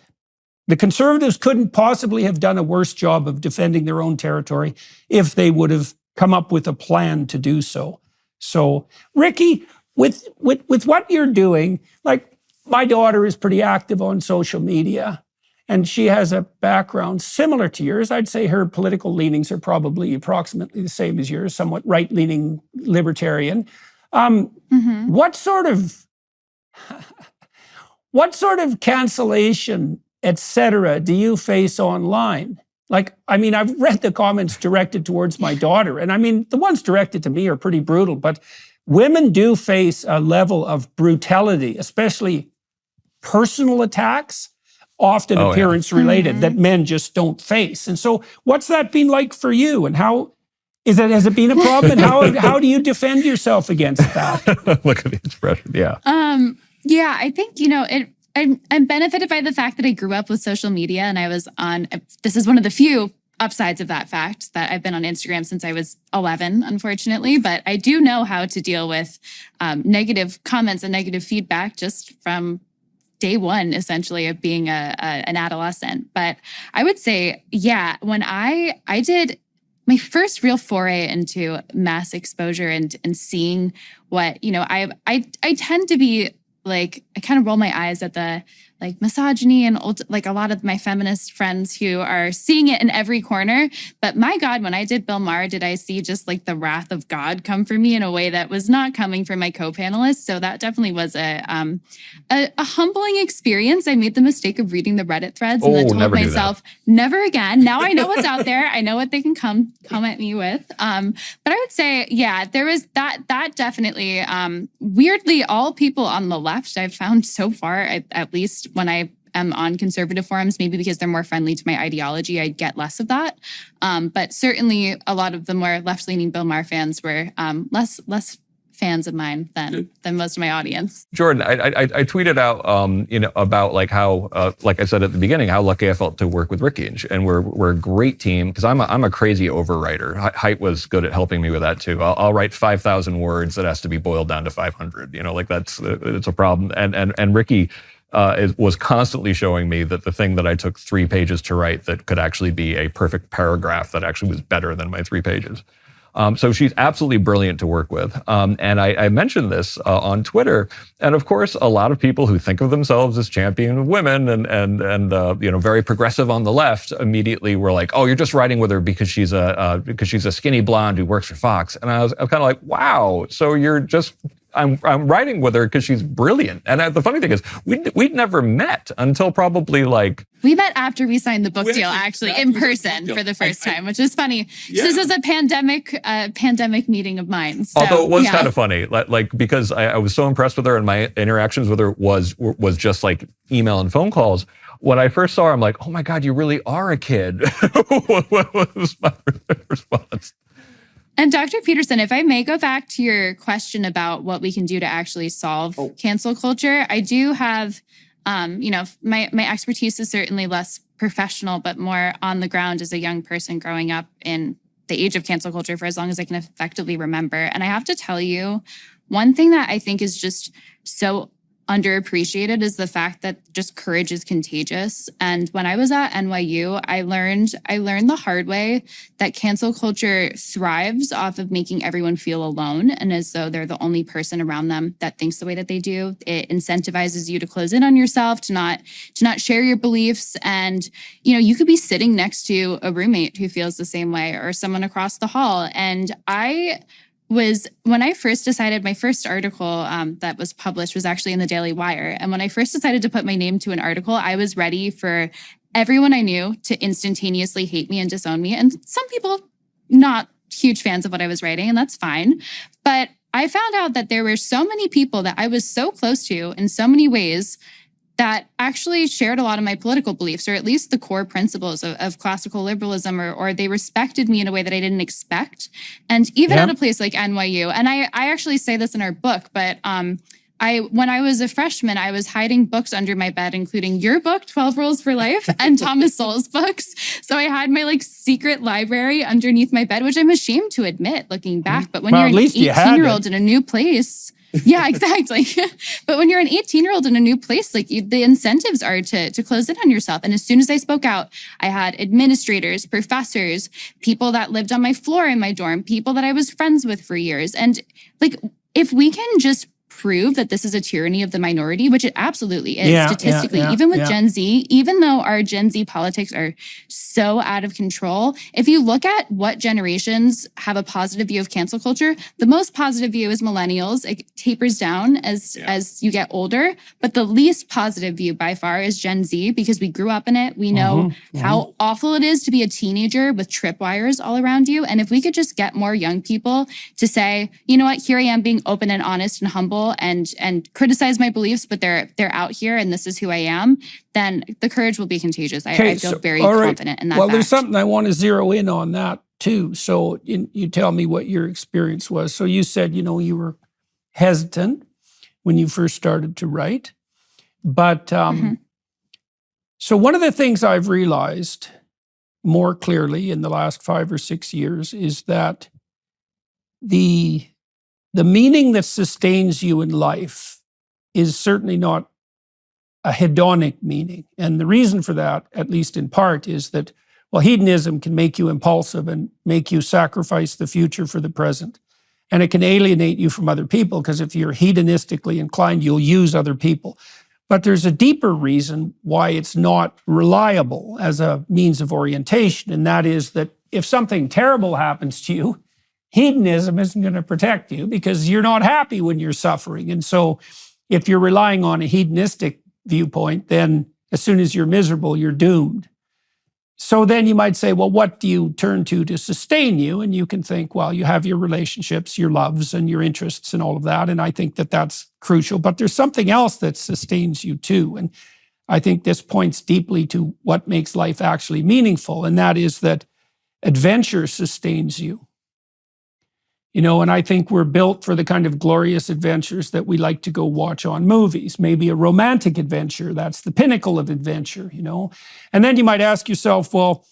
the conservatives couldn't possibly have done a worse job of defending their own territory if they would have come up with a plan to do so. So, Rikki, with what you're doing, like, my daughter is pretty active on social media, and she has a background similar to yours. I'd say her political leanings are probably approximately the same as yours, somewhat right-leaning libertarian. What sort of cancellation, etc., do you face online? Like, I mean, I've read the comments directed towards my daughter, and I mean, the ones directed to me are pretty brutal, but women do face a level of brutality, especially personal attacks, often appearance related, that men just don't face. And so what's that been like for you? And has it been a problem? And how do you defend yourself against that? Look at the expression. Yeah. I think, I'm benefited by the fact that I grew up with social media, and this is one of the few upsides of that fact, that I've been on Instagram since I was 11, unfortunately, but I do know how to deal with negative comments and negative feedback just from day one, essentially, of being an adolescent. But I would say, when I did my first real foray into mass exposure and seeing what, I tend to be like, I kind of roll my eyes at the like misogyny and like a lot of my feminist friends who are seeing it in every corner. But my God, when I did Bill Maher, did I see just like the wrath of God come for me in a way that was not coming from my co-panelists. So that definitely was a humbling experience. I made the mistake of reading the Reddit threads and then told myself, never again. Now I know what's out there. I know what they can come at me with. But I would say, there was that definitely, weirdly, all people on the left I've found so far, at least when I am on conservative forums, maybe because they're more friendly to my ideology, I get less of that. But certainly a lot of the more left-leaning Bill Maher fans were less fans of mine than most of my audience. Jordan, I tweeted out, about like how, like I said at the beginning, how lucky I felt to work with Rikki, and we're a great team, because I'm a crazy overwriter. Height was good at helping me with that too. I'll write 5,000 words that has to be boiled down to 500. It's a problem. And Rikki was constantly showing me that the thing that I took 3 pages to write that could actually be a perfect paragraph that actually was better than my 3 pages. So she's absolutely brilliant to work with. And I mentioned this on Twitter. And of course, a lot of people who think of themselves as champion of women and very progressive on the left immediately were like, oh, you're just writing with her because she's a skinny blonde who works for Fox. And I was kind of like, wow, so I'm writing with her because she's brilliant. And the funny thing is, we'd never met until probably like... We met after we signed the book deal, actually, in person for the first time, which is funny. Yeah. So this was a pandemic meeting of mine. So, although it was kind of funny, because I was so impressed with her and my interactions with her was just like email and phone calls. When I first saw her, I'm like, oh my God, you really are a kid. What was my response? And Dr. Peterson, if I may go back to your question about what we can do to actually solve cancel culture, I do have, my expertise is certainly less professional, but more on the ground as a young person growing up in the age of cancel culture for as long as I can effectively remember. And I have to tell you, one thing that I think is just so underappreciated is the fact that just courage is contagious. And when I was at NYU, I learned the hard way that cancel culture thrives off of making everyone feel alone and as though they're the only person around them that thinks the way that they do. It incentivizes you to close in on yourself, to not share your beliefs. And, you could be sitting next to a roommate who feels the same way or someone across the hall. And when I first decided, my first article that was published was actually in the Daily Wire. And when I first decided to put my name to an article, I was ready for everyone I knew to instantaneously hate me and disown me. And some people not huge fans of what I was writing, and that's fine. But I found out that there were so many people that I was so close to in so many ways that actually shared a lot of my political beliefs, or at least the core principles of classical liberalism, or they respected me in a way that I didn't expect. And even at a place like NYU, and I actually say this in our book, but when I was a freshman, I was hiding books under my bed, including your book, 12 Rules for Life, and Thomas Sowell's books. So I had my secret library underneath my bed, which I'm ashamed to admit looking back. But when you're an 18-year-old in a new place... Yeah, exactly. But when you're an 18-year-old in a new place, the incentives are to close in on yourself. And as soon as I spoke out, I had administrators, professors, people that lived on my floor in my dorm, people that I was friends with for years. And if we can just prove that this is a tyranny of the minority, which it absolutely is statistically, even with Gen Z, even though our Gen Z politics are so out of control, if you look at what generations have a positive view of cancel culture, the most positive view is millennials. It tapers down as you get older, but the least positive view by far is Gen Z, because we grew up in it. We know how awful it is to be a teenager with tripwires all around you. And if we could just get more young people to say, you know what, here I am being open and honest and humble and criticize my beliefs, but they're out here and this is who I am, then the courage will be contagious. I feel very confident in that. Well, there's something I want to zero in on that too. So you tell me what your experience was. So you said, you were hesitant when you first started to write. But so one of the things I've realized more clearly in the last 5 or 6 years is that the meaning that sustains you in life is certainly not a hedonic meaning. And the reason for that, at least in part, is that, hedonism can make you impulsive and make you sacrifice the future for the present. And it can alienate you from other people, because if you're hedonistically inclined, you'll use other people. But there's a deeper reason why it's not reliable as a means of orientation, and that is that if something terrible happens to you, hedonism isn't going to protect you because you're not happy when you're suffering. And so if you're relying on a hedonistic viewpoint, then as soon as you're miserable, you're doomed. So then you might say, well, what do you turn to sustain you? And you can think, well, you have your relationships, your loves, and your interests and all of that. And I think that that's crucial. But there's something else that sustains you too. And I think this points deeply to what makes life actually meaningful. And that is that adventure sustains you. And I think we're built for the kind of glorious adventures that we like to go watch on movies. Maybe a romantic adventure, that's the pinnacle of adventure, And then you might ask yourself, well,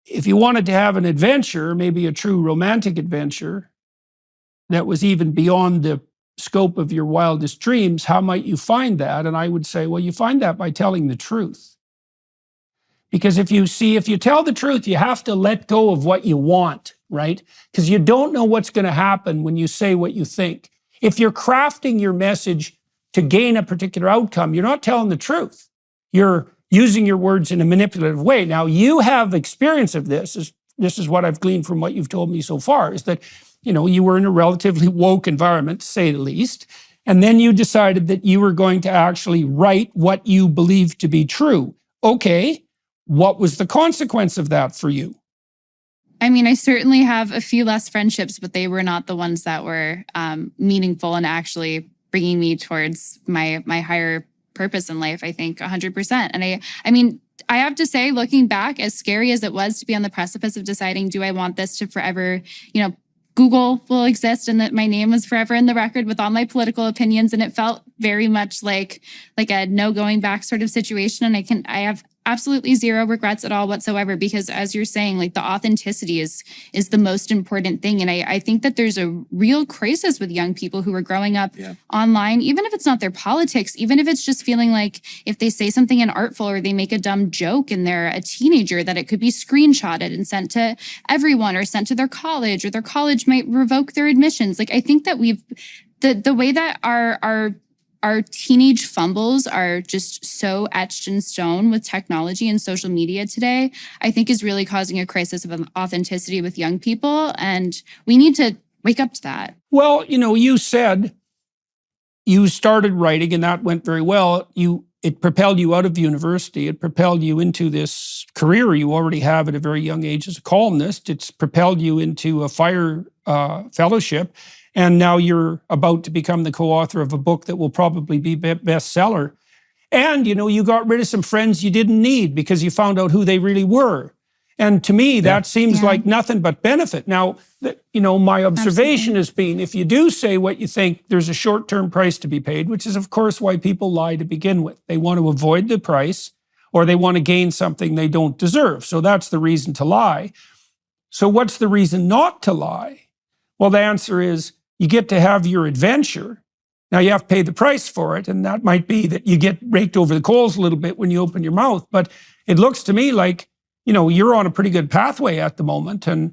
if you wanted to have an adventure, maybe a true romantic adventure that was even beyond the scope of your wildest dreams, how might you find that? And I would say, well, you find that by telling the truth. Because if you tell the truth, you have to let go of what you want right? Because you don't know what's going to happen when you say what you think. If you're crafting your message to gain a particular outcome, you're not telling the truth. You're using your words in a manipulative way. Now, you have experience of this. This is what I've gleaned from what you've told me so far, is that, you were in a relatively woke environment, to say the least, and then you decided that you were going to actually write what you believed to be true. Okay, what was the consequence of that for you? I mean, I certainly have a few less friendships, but they were not the ones that were meaningful and actually bringing me towards my higher purpose in life, I think 100%. And I mean, I have to say, looking back, as scary as it was to be on the precipice of deciding, do I want this to forever, Google will exist and that my name is forever in the record with all my political opinions. And it felt very much like a no going back sort of situation. And I have absolutely zero regrets at all whatsoever, because as you're saying, like, the authenticity is the most important thing. And I think that there's a real crisis with young people who are growing up online, even if it's not their politics, even if it's just feeling like if they say something inartful or they make a dumb joke and they're a teenager, that it could be screenshotted and sent to everyone or sent to their college, or their college might revoke their admissions. Like, I think that the way that our teenage fumbles are just so etched in stone with technology and social media today, I think is really causing a crisis of authenticity with young people. And we need to wake up to that. Well, you said you started writing and that went very well. It propelled you out of university. It propelled you into this career you already have at a very young age as a columnist. It's propelled you into a FIRE fellowship. And now you're about to become the co-author of a book that will probably be bestseller. And, you got rid of some friends you didn't need because you found out who they really were. And to me, that seems like nothing but benefit. Now, my observation has been, if you do say what you think, there's a short-term price to be paid, which is, of course, why people lie to begin with. They want to avoid the price, or they want to gain something they don't deserve. So that's the reason to lie. So what's the reason not to lie? Well, the answer is, you get to have your adventure. Now, you have to pay the price for it, and that might be that you get raked over the coals a little bit when you open your mouth. But it looks to me like, you're on a pretty good pathway at the moment, and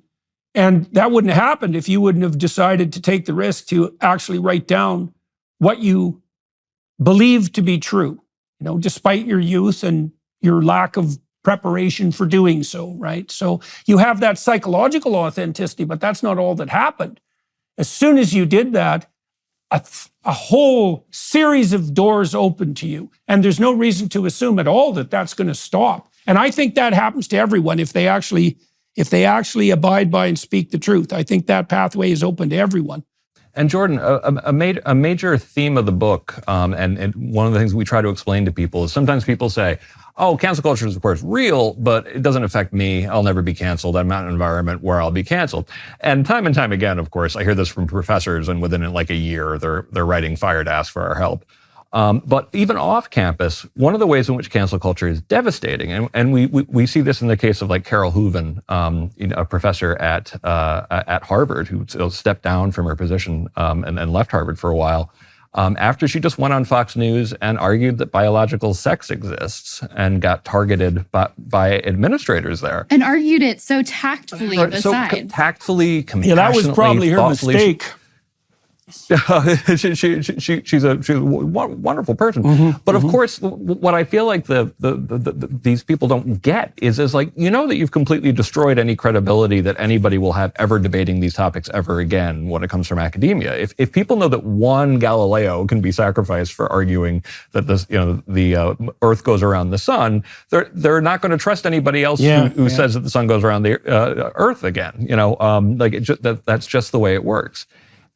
that wouldn't have happened if you wouldn't have decided to take the risk to actually write down what you believe to be true, despite your youth and your lack of preparation for doing so, right? So you have that psychological authenticity, but that's not all that happened. As soon as you did that, a whole series of doors opened to you. And there's no reason to assume at all that that's going to stop. And I think that happens to everyone if they actually abide by and speak the truth. I think that pathway is open to everyone. And Jordan, a major theme of the book, and one of the things we try to explain to people is sometimes people say, oh, cancel culture is, of course, real, but it doesn't affect me. I'll never be canceled. I'm not in an environment where I'll be canceled. And time again, of course, I hear this from professors, and within like a year, they're writing FIRE to ask for our help. But even off campus, one of the ways in which cancel culture is devastating, and we see this in the case of like Carol Hooven, a professor at Harvard who stepped down from her position and left Harvard for a while. After she just went on Fox News and argued that biological sex exists and got targeted by administrators there. And argued it so tactfully, besides. Tactfully, compassionately, that was probably her mistake. She's a wonderful person. But of course, what I feel like these people don't get is like, that you've completely destroyed any credibility that anybody will have ever debating these topics ever again when it comes from academia. If people know that one Galileo can be sacrificed for arguing that the Earth goes around the sun, they're not going to trust anybody else who says that the sun goes around the Earth again. That's just the way it works.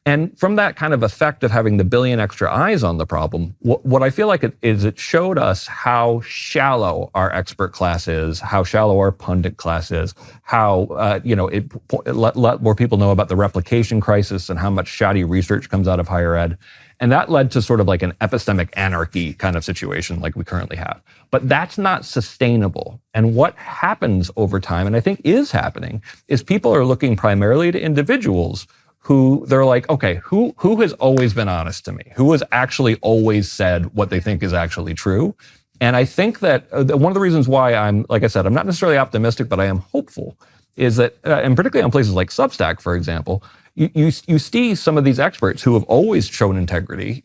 And from that kind of effect of having the billion extra eyes on the problem, what I feel like it showed us how shallow our expert class is, how shallow our pundit class is, how, it let more people know about the replication crisis and how much shoddy research comes out of higher ed. And that led to sort of like an epistemic anarchy kind of situation like we currently have. But that's not sustainable. And what happens over time, and I think is happening, is people are looking primarily to individuals who they're like, okay, who has always been honest to me? Who has actually always said what they think is actually true? And I think that one of the reasons why I'm, like I said, I'm not necessarily optimistic, but I am hopeful, is that, and particularly on places like Substack, for example, you see some of these experts who have always shown integrity,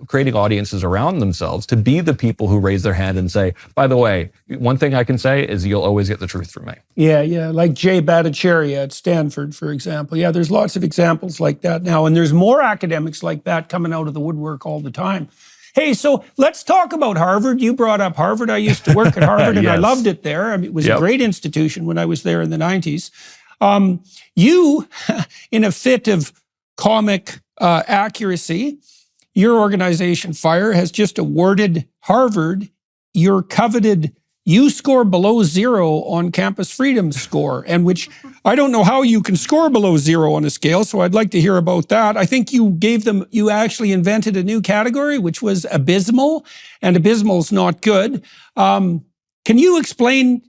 creating audiences around themselves to be the people who raise their hand and say, by the way, one thing I can say is you'll always get the truth from me. Yeah, like Jay Bhattacharya at Stanford, for example. Yeah, there's lots of examples like that now, and there's more academics like that coming out of the woodwork all the time. Hey, so let's talk about Harvard. You brought up Harvard. I used to work at Harvard, and I loved it there. I mean, it was a great institution when I was there in the 90s. You, in a fit of comic accuracy, your organization, FIRE, has just awarded Harvard your coveted "you score below zero" on campus freedom score, and which I don't know how you can score below zero on a scale, so I'd like to hear about that. I think you actually invented a new category, which was abysmal, and abysmal's not good. Can you explain,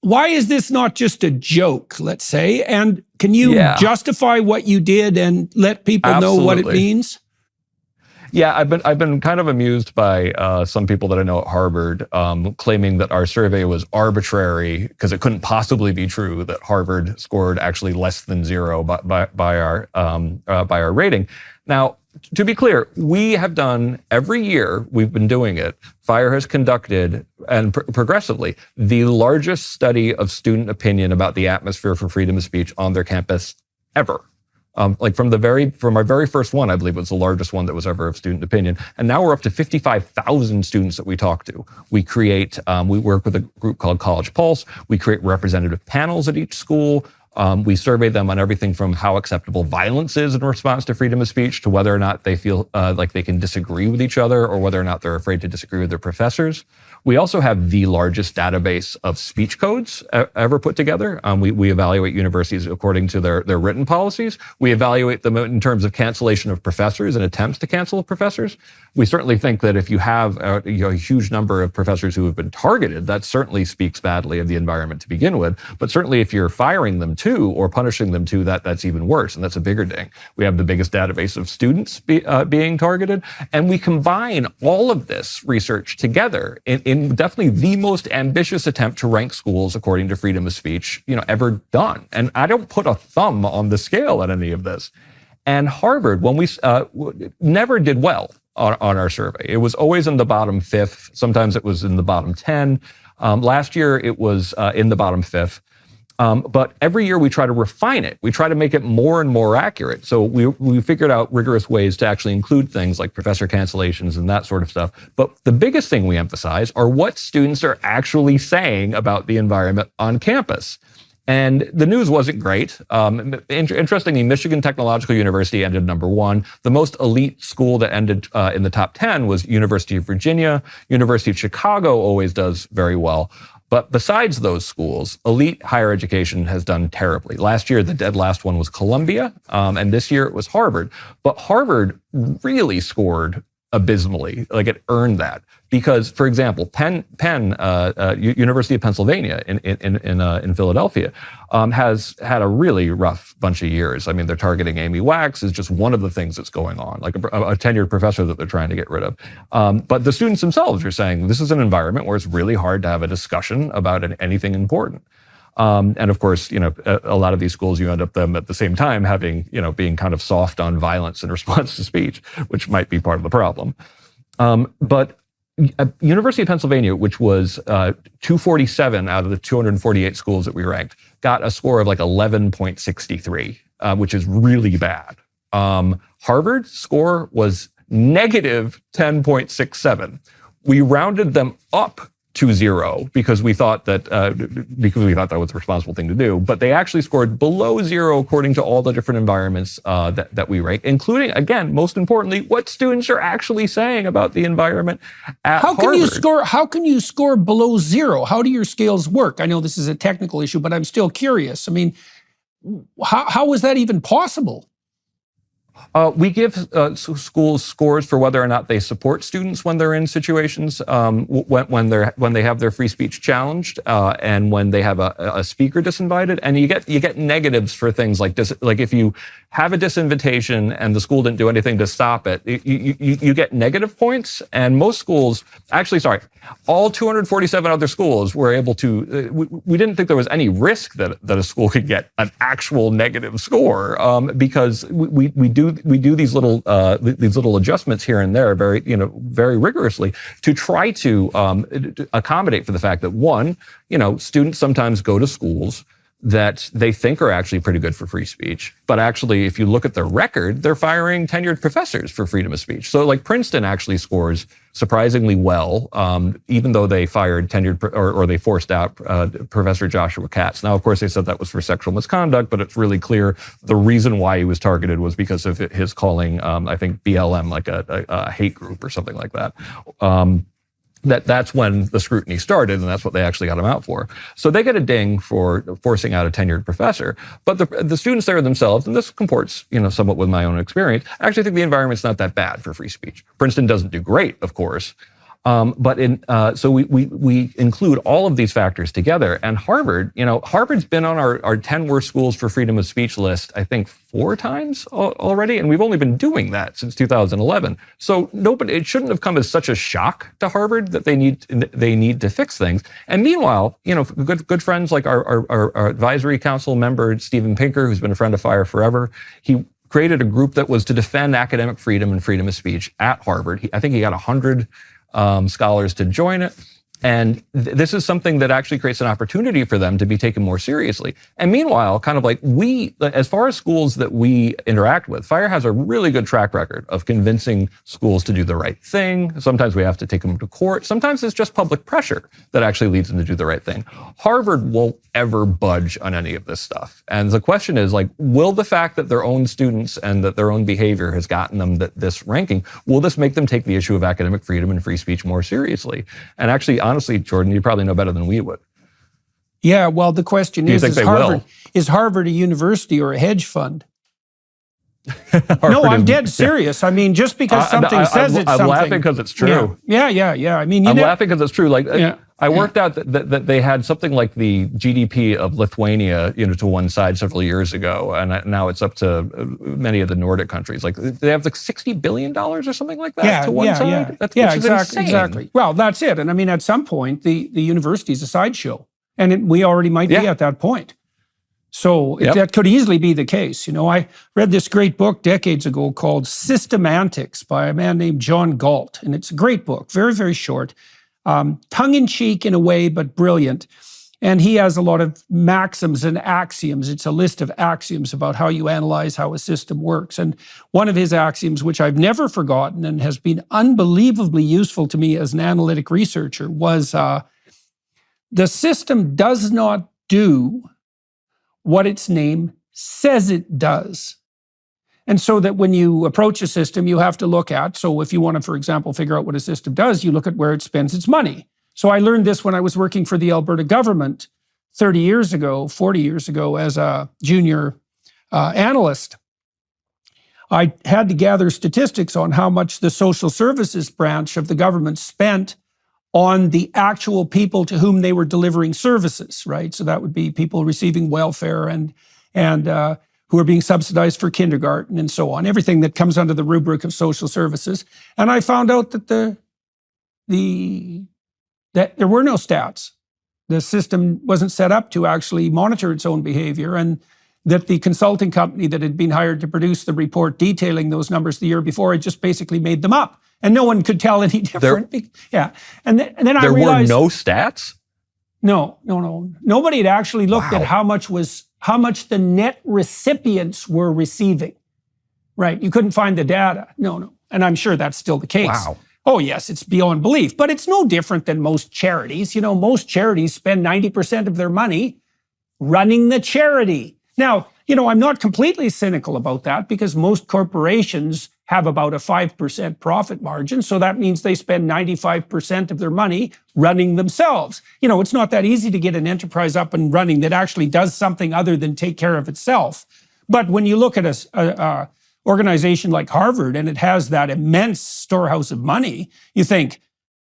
why is this not just a joke, let's say? And can you justify what you did and let people know what it means? Yeah, I've been kind of amused by some people that I know at Harvard claiming that our survey was arbitrary because it couldn't possibly be true that Harvard scored actually less than zero by our rating. Now, to be clear, we have done, every year we've been doing it, FIRE has conducted, and progressively, the largest study of student opinion about the atmosphere for freedom of speech on their campus ever. From our very first one, I believe it was the largest one that was ever of student opinion. And now we're up to 55,000 students that we talk to. We work with a group called College Pulse. We create representative panels at each school. We survey them on everything from how acceptable violence is in response to freedom of speech to whether or not they feel like they can disagree with each other or whether or not they're afraid to disagree with their professors. We also have the largest database of speech codes ever put together. We evaluate universities according to their written policies. We evaluate them in terms of cancellation of professors and attempts to cancel professors. We certainly think that if you have a huge number of professors who have been targeted, that certainly speaks badly of the environment to begin with. But certainly if you're firing them too or punishing them too, that's even worse, and that's a bigger ding. We have the biggest database of students being targeted, and we combine all of this research together in definitely the most ambitious attempt to rank schools according to freedom of speech, ever done. And I don't put a thumb on the scale at any of this. And Harvard, when we never did well on our survey. It was always in the bottom fifth. Sometimes it was in the bottom 10. Last year, it was in the bottom fifth. But every year we try to refine it. We try to make it more and more accurate. So we figured out rigorous ways to actually include things like professor cancellations and that sort of stuff. But the biggest thing we emphasize are what students are actually saying about the environment on campus. And the news wasn't great. Interestingly, Michigan Technological University ended number 1. The most elite school that ended in the top 10 was University of Virginia. University of Chicago always does very well. But besides those schools, elite higher education has done terribly. Last year, the dead last one was Columbia, and this year it was Harvard. But Harvard really scored abysmally, like it earned that. Because, for example, University of Pennsylvania in Philadelphia has had a really rough bunch of years. I mean, they're targeting Amy Wax is just one of the things that's going on, like a tenured professor that they're trying to get rid of. But the students themselves are saying this is an environment where it's really hard to have a discussion about anything important. And of course, a lot of these schools, you end up them at the same time having, being kind of soft on violence in response to speech, which might be part of the problem. But University of Pennsylvania, which was 247 out of the 248 schools that we ranked, got a score of like 11.63, which is really bad. Harvard's score was negative 10.67. We rounded them up to 0 because we thought that was the responsible thing to do. But they actually scored below 0 according to all the different environments that we rank, including, again, most importantly, what students are actually saying about the enviment at Harvard. How can you score below 0? How do your scales work? I know this is a technical issue, but I'm still curious. I mean, how is that even possible? We give schools scores for whether or not they support students when they're in situations when they have their free speech challenged and when they have a speaker disinvited, and you get negatives for things like this, like if you have a disinvitation and the school didn't do anything to stop it, you get negative points. And most schools, all 247 other schools were able to, we didn't think there was any risk that a school could get an actual negative score, because we do these little adjustments here and there very rigorously to try to accommodate for the fact that, one, students sometimes go to schools that they think are actually pretty good for free speech. But actually, if you look at their record, they're firing tenured professors for freedom of speech. So like Princeton actually scores surprisingly well, even though they fired tenured or they forced out Professor Joshua Katz. Now, of course, they said that was for sexual misconduct, but it's really clear the reason why he was targeted was because of his calling, I think, BLM like a hate group or something like that. That's when the scrutiny started, and that's what they actually got him out for. So they get a ding for forcing out a tenured professor. But the students there themselves, and this comports, somewhat with my own experience, I actually think the environment's not that bad for free speech. Princeton doesn't do great, of course. So we include all of these factors together. And Harvard, Harvard's been on our 10 worst schools for freedom of speech list, I think 4 times already. And we've only been doing that since 2011. So it shouldn't have come as such a shock to Harvard that they need to fix things. And meanwhile, good friends like our advisory council member, Steven Pinker, who's been a friend of FIRE forever, he created a group that was to defend academic freedom and freedom of speech at Harvard. I think he got 100 scholars to join it. And this is something that actually creates an opportunity for them to be taken more seriously. And meanwhile, kind of like as far as schools that we interact with, FIRE has a really good track record of convincing schools to do the right thing. Sometimes we have to take them to court. Sometimes it's just public pressure that actually leads them to do the right thing. Harvard won't ever budge on any of this stuff. And the question is, will the fact that their own students and that their own behavior has gotten them this ranking, will this make them take the issue of academic freedom and free speech more seriously? And actually, honestly, Jordan, you probably know better than we would. Yeah, well, the question is Harvard a university or a hedge fund? No, I'm dead serious. I mean, just because something says it's something. I'm laughing because it's true. Yeah. I mean, I'm laughing because it's true. I worked out that they had something like the GDP of Lithuania, to one side several years ago, and now it's up to many of the Nordic countries. They have $60 billion or something like that to one side. Exactly. Well, that's it. And I mean, at some point, the university is a sideshow, and we already might be at that point. So that could easily be the case. I read this great book decades ago called Systemantics by a man named John Galt. And it's a great book, very, very short, tongue-in-cheek in a way, but brilliant. And he has a lot of maxims and axioms. It's a list of axioms about how you analyze how a system works. And one of his axioms, which I've never forgotten and has been unbelievably useful to me as an analytic researcher, was the system does not do what its name says it does. And so that when you approach a system, you have to look at, so if you want to, for example, figure out what a system does, you look at where it spends its money. So I learned this when I was working for the Alberta government 40 years ago as a junior analyst. I had to gather statistics on how much the social services branch of the government spent on the actual people to whom they were delivering services, right? So that would be people receiving welfare and who are being subsidized for kindergarten and so on, everything that comes under the rubric of social services. And I found out that that there were no stats. The system wasn't set up to actually monitor its own behavior, and that the consulting company that had been hired to produce the report detailing those numbers the year before had just basically made them up. And no one could tell any different. And then I realized there were no stats? No. Nobody had actually looked at how much the net recipients were receiving. Right? You couldn't find the data. No. And I'm sure that's still the case. Wow. Oh, yes, it's beyond belief. But it's no different than most charities. Most charities spend 90% of their money running the charity. Now, I'm not completely cynical about that, because most corporations have about a 5% profit margin. So that means they spend 95% of their money running themselves. It's not that easy to get an enterprise up and running that actually does something other than take care of itself. But when you look at a organization like Harvard, and it has that immense storehouse of money, you think,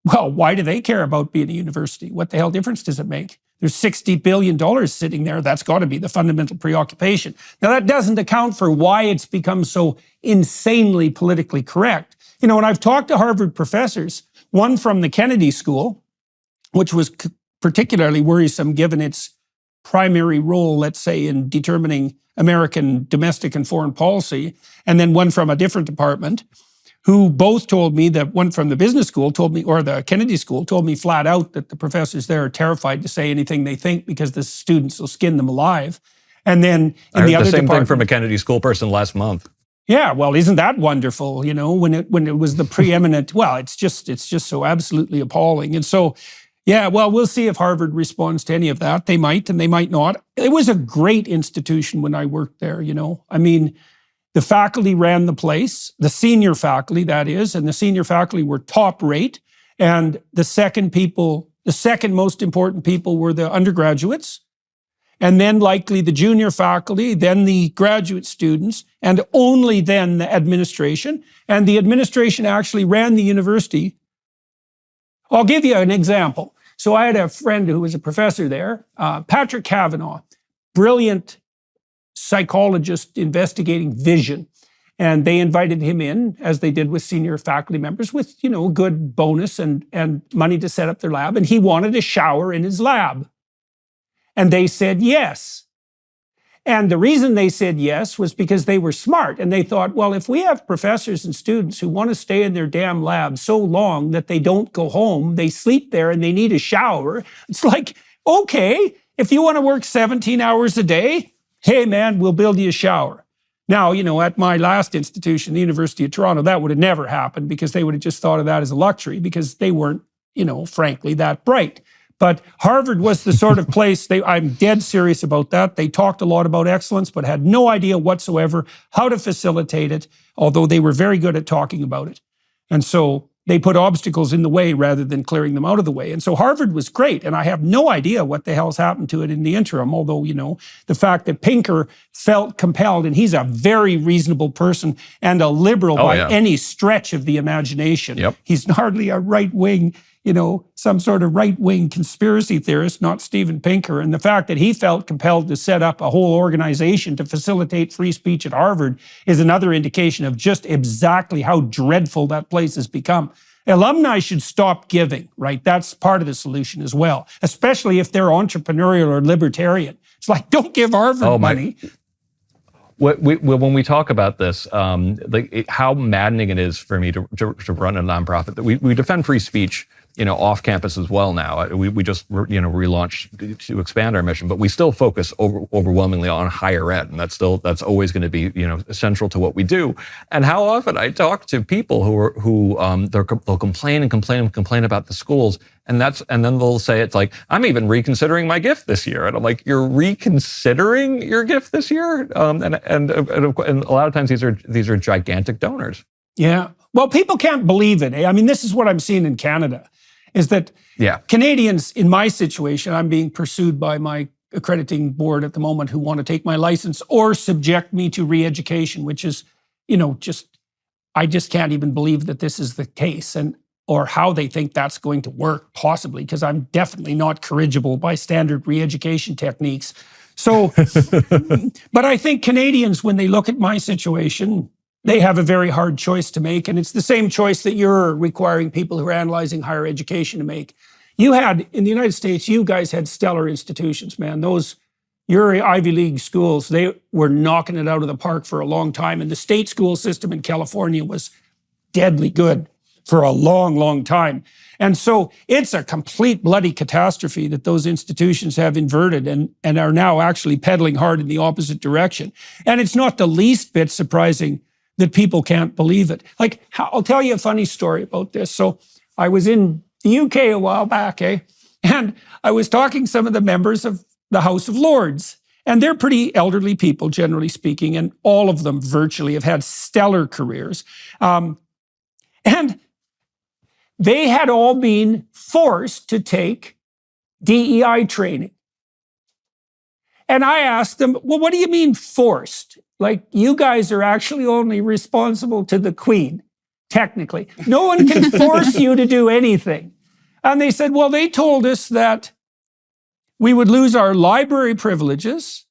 well, why do they care about being a university? What the hell difference does it make? There's $60 billion sitting there. That's got to be the fundamental preoccupation. Now, that doesn't account for why it's become so insanely politically correct. You know, when I've talked to Harvard professors, one from the Kennedy School, which was particularly worrisome given its primary role, let's say, in determining American domestic and foreign policy, and then one from a different department, who both told me, that one from the business school told me, or the Kennedy School told me flat out that the professors there are terrified to say anything they think because the students will skin them alive. And then in the other same department, thing from a Kennedy School person last month. Yeah, well, isn't that wonderful? You know, when it was the preeminent, well, it's just so absolutely appalling. And so, yeah, well, we'll see if Harvard responds to any of that. They might and they might not. It was a great institution when I worked there, you know. I mean, the faculty ran the place, the senior faculty, that is, and the senior faculty were top rate. And the second most important people were the undergraduates, and then likely the junior faculty, then the graduate students, and only then the administration. And the administration actually ran the university. I'll give you an example. So I had a friend who was a professor there, Patrick Kavanaugh, brilliant psychologist investigating vision. And they invited him in, as they did with senior faculty members, with, you know, good bonus and money to set up their lab. And he wanted a shower in his lab. And they said yes. And the reason they said yes was because they were smart. And they thought, well, if we have professors and students who want to stay in their damn lab so long that they don't go home, they sleep there and they need a shower, it's like, okay, if you want to work 17 hours a day, hey, man, we'll build you a shower. Now, you know, at my last institution, the University of Toronto, that would have never happened because they would have just thought of that as a luxury because they weren't, you know, frankly, that bright. But Harvard was the sort of place, I'm dead serious about that. They talked a lot about excellence, but had no idea whatsoever how to facilitate it, although they were very good at talking about it. And so they put obstacles in the way rather than clearing them out of the way. And so Harvard was great, and I have no idea what the hell's happened to it in the interim, although, you know, the fact that Pinker felt compelled, and he's a very reasonable person and a liberal by any stretch of the imagination. Yep. He's hardly a right-wing, you know, some sort of right-wing conspiracy theorist, not Steven Pinker. And the fact that he felt compelled to set up a whole organization to facilitate free speech at Harvard is another indication of just exactly how dreadful that place has become. Alumni should stop giving, right? That's part of the solution as well, especially if they're entrepreneurial or libertarian. It's like, don't give Harvard money. When we talk about this, how maddening it is for me to run a nonprofit, that we defend free speech, you know, off campus as well now. We just, you know, relaunched to expand our mission, but we still focus overwhelmingly on higher ed, and that's always going to be, you know, essential to what we do. And how often I talk to people they'll complain about the schools, and then they'll say, it's like, I'm even reconsidering my gift this year, and I'm like, you're reconsidering your gift this year, and a lot of times these are gigantic donors. Yeah, well, people can't believe it. I mean, this is what I'm seeing in Canada. Is that Canadians, in my situation, I'm being pursued by my accrediting board at the moment who want to take my license or subject me to re-education, which is, you know, I just can't even believe that this is the case, or how they think that's going to work, possibly, because I'm definitely not corrigible by standard re-education techniques. So, but I think Canadians, when they look at my situation, they have a very hard choice to make, and it's the same choice that you're requiring people who are analyzing higher education to make. You had, in the United States, you guys had stellar institutions, man. Your Ivy League schools, they were knocking it out of the park for a long time, and the state school system in California was deadly good for a long, long time. And so it's a complete bloody catastrophe that those institutions have inverted and are now actually pedaling hard in the opposite direction. And it's not the least bit surprising that people can't believe it. Like, I'll tell you a funny story about this. So I was in the UK a while back, and I was talking to some of the members of the House of Lords, and they're pretty elderly people, generally speaking, and all of them virtually have had stellar careers. And they had all been forced to take DEI training. And I asked them, well, what do you mean forced? Like, you guys are actually only responsible to the Queen, technically. No one can force you to do anything. And they said, well, they told us that we would lose our library privileges,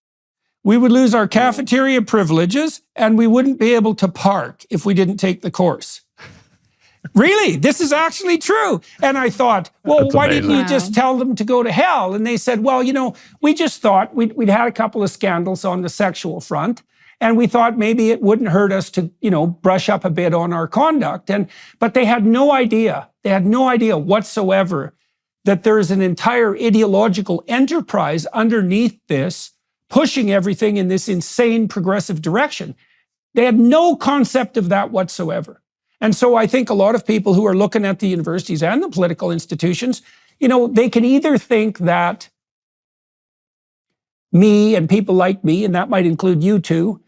we would lose our cafeteria privileges, and we wouldn't be able to park if we didn't take the course. Really, this is actually true. And I thought, well, That's why amazing. didn't you just tell them to go to hell? And they said, well, you know, we just thought we'd had a couple of scandals on the sexual front, and we thought maybe it wouldn't hurt us to, you know, brush up a bit on our conduct. But they had no idea. They had no idea whatsoever that there's an entire ideological enterprise underneath this, pushing everything in this insane progressive direction. They had no concept of that whatsoever. And so I think a lot of people who are looking at the universities and the political institutions, you know, they can either think that me and people like me, and that might include you too,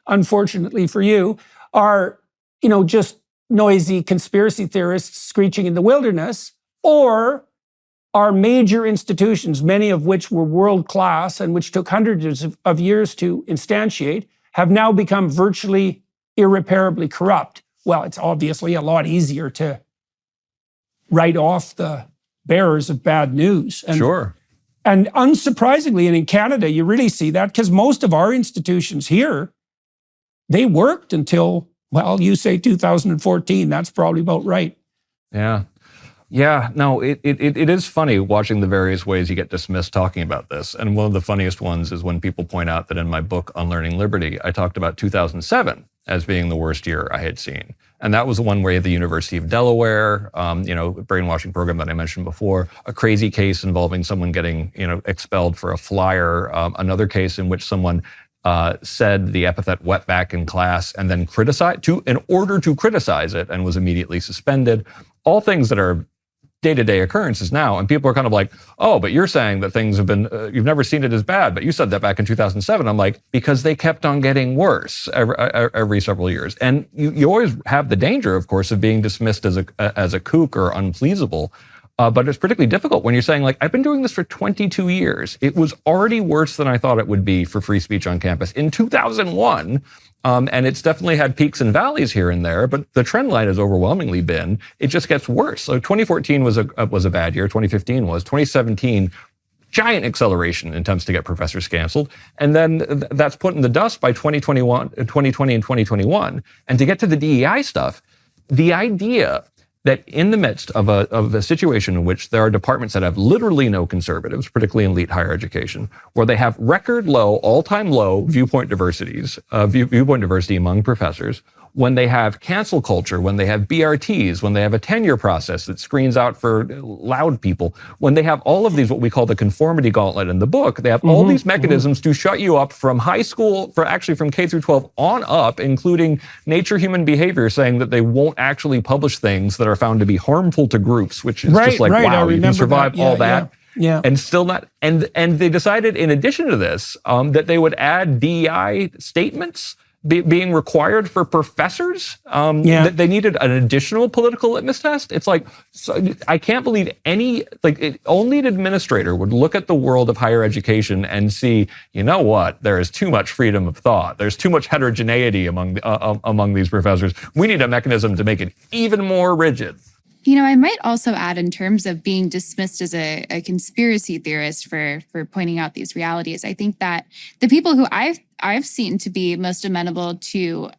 unfortunately for you, are, you know, just noisy conspiracy theorists screeching in the wilderness, or our major institutions, many of which were world-class and which took hundreds of years to instantiate, have now become virtually irreparably corrupt. Well, it's obviously a lot easier to write off the bearers of bad news. And, Sure. And unsurprisingly, and in Canada, you really see that because most of our institutions here, they worked until, well, you say 2014. That's probably about right. Yeah. Yeah, no, it is funny watching the various ways you get dismissed talking about this. And one of the funniest ones is when people point out that in my book, Unlearning Liberty, I talked about 2007 as being the worst year I had seen. And that was the one where you had the University of Delaware, you know, brainwashing program that I mentioned before, a crazy case involving someone getting, you know, expelled for a flyer, another case in which someone said the epithet wetback in class and then criticized, in order to criticize it, and was immediately suspended. All things that are day-to-day occurrences now, and people are kind of like, oh, but you're saying that things have been, you've never seen it as bad, but you said that back in 2007. I'm like, because they kept on getting worse every several years. And you always have the danger, of course, of being dismissed as a kook or unpleasable. But it's particularly difficult when you're saying, like, I've been doing this for 22 years. It was already worse than I thought it would be for free speech on campus in 2001. And it's definitely had peaks and valleys here and there, but the trend line has overwhelmingly been, it just gets worse. So 2014 was a bad year. 2015 was. 2017, giant acceleration in attempts to get professors canceled. And then that's put in the dust by 2020 and 2021. And to get to the DEI stuff, the idea that in the midst of a situation in which there are departments that have literally no conservatives, particularly in elite higher education, where they have record low, all-time low viewpoint diversity among professors, when they have cancel culture, when they have BRTs, when they have a tenure process that screens out for loud people, when they have all of these, what we call the conformity gauntlet in the book, they have all these mechanisms to shut you up from high school, from K through 12 on up, including Nature Human Behavior saying that they won't actually publish things that are found to be harmful to groups, which is just like, wow, you can survive all that. Yeah. And still not, and they decided in addition to this, that they would add DEI statements being required for professors, that they needed an additional political litmus test. It's like, so I can't believe only an administrator would look at the world of higher education and see, you know what, there is too much freedom of thought. There's too much heterogeneity among these professors. We need a mechanism to make it even more rigid. You know, I might also add, in terms of being dismissed as a conspiracy theorist for pointing out these realities, I think that the people who I've seen to be most amenable to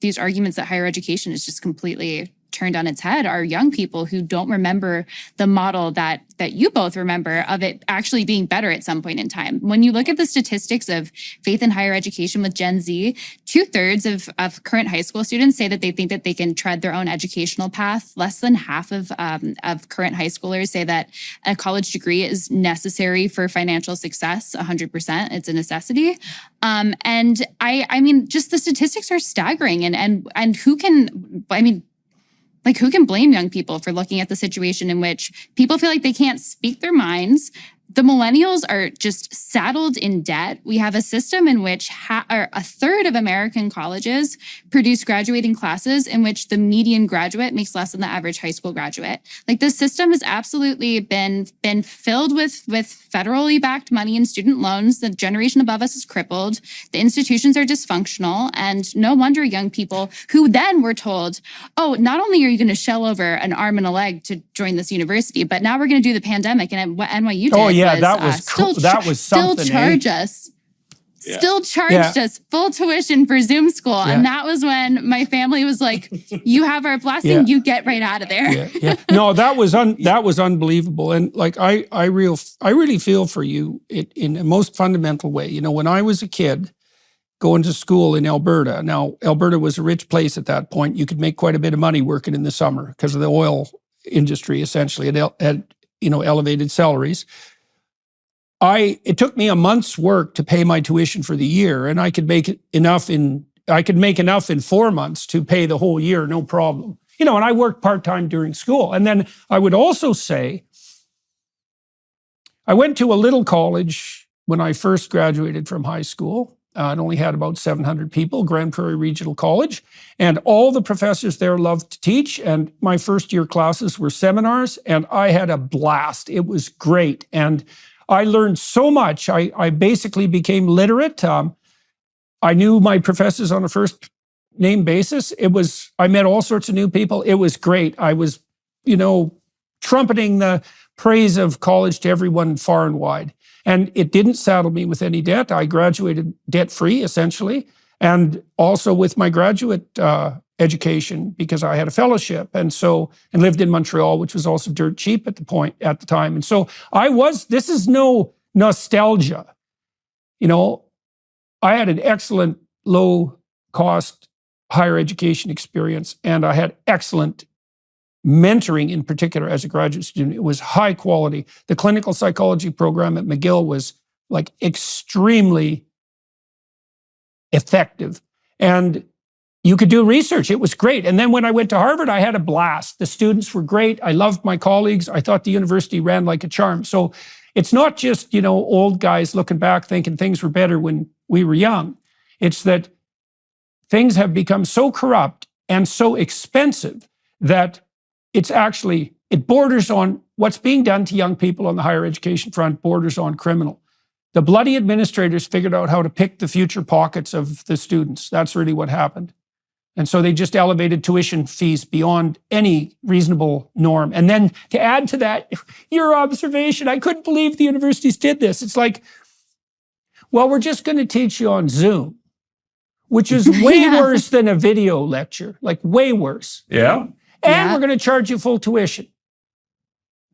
these arguments that higher education is just completely turned on its head are young people who don't remember the model that you both remember of it actually being better at some point in time. When you look at the statistics of faith in higher education with Gen Z, 2/3 of current high school students say that they think that they can tread their own educational path. Less than half of current high schoolers say that a college degree is necessary for financial success. 100%, it's a necessity. And I mean, just the statistics are staggering. And who can blame young people for looking at the situation in which people feel like they can't speak their minds? The millennials are just saddled in debt. We have a system in which a third of American colleges produce graduating classes in which the median graduate makes less than the average high school graduate. Like, the system has absolutely been filled with federally backed money and student loans. The generation above us is crippled. The institutions are dysfunctional. And no wonder young people who then were told, oh, not only are you going to shell over an arm and a leg to join this university, but now we're going to do the pandemic and what NYU did. Oh, yeah, was, that was cool. That was something. Still charged us full tuition for Zoom school. Yeah. And that was when my family was like, you have our blessing, you get right out of there. No, that was unbelievable. And like, I really feel for you in a most fundamental way. You know, when I was a kid going to school in Alberta, now Alberta was a rich place at that point. You could make quite a bit of money working in the summer because of the oil industry, essentially. It had elevated salaries. It took me a month's work to pay my tuition for the year, and I could make enough in 4 months to pay the whole year, no problem. You know, and I worked part-time during school. And then I would also say, I went to a little college when I first graduated from high school. It only had about 700 people, Grand Prairie Regional College. And all the professors there loved to teach. And my first year classes were seminars, and I had a blast. It was great. And I learned so much. I basically became literate. I knew my professors on a first name basis. I met all sorts of new people. It was great. I was, trumpeting the praise of college to everyone far and wide. And it didn't saddle me with any debt. I graduated debt-free, essentially, and also with my graduate education because I had a fellowship and lived in Montreal, which was also dirt cheap at the time. And so this is no nostalgia. I had an excellent low cost higher education experience, and I had excellent mentoring in particular as a graduate student. It was high quality. The clinical psychology program at McGill was like extremely effective. And you could do research. It was great. And then when I went to Harvard, I had a blast. The students were great. I loved my colleagues. I thought the university ran like a charm. So it's not just, old guys looking back thinking things were better when we were young. It's that things have become so corrupt and so expensive that it borders on what's being done to young people on the higher education front, borders on criminal. The bloody administrators figured out how to pick the future pockets of the students. That's really what happened. And so they just elevated tuition fees beyond any reasonable norm. And then to add to that, your observation, I couldn't believe the universities did this. It's like, well, we're just going to teach you on Zoom, which is way worse than a video lecture, like way worse. Yeah. And we're going to charge you full tuition.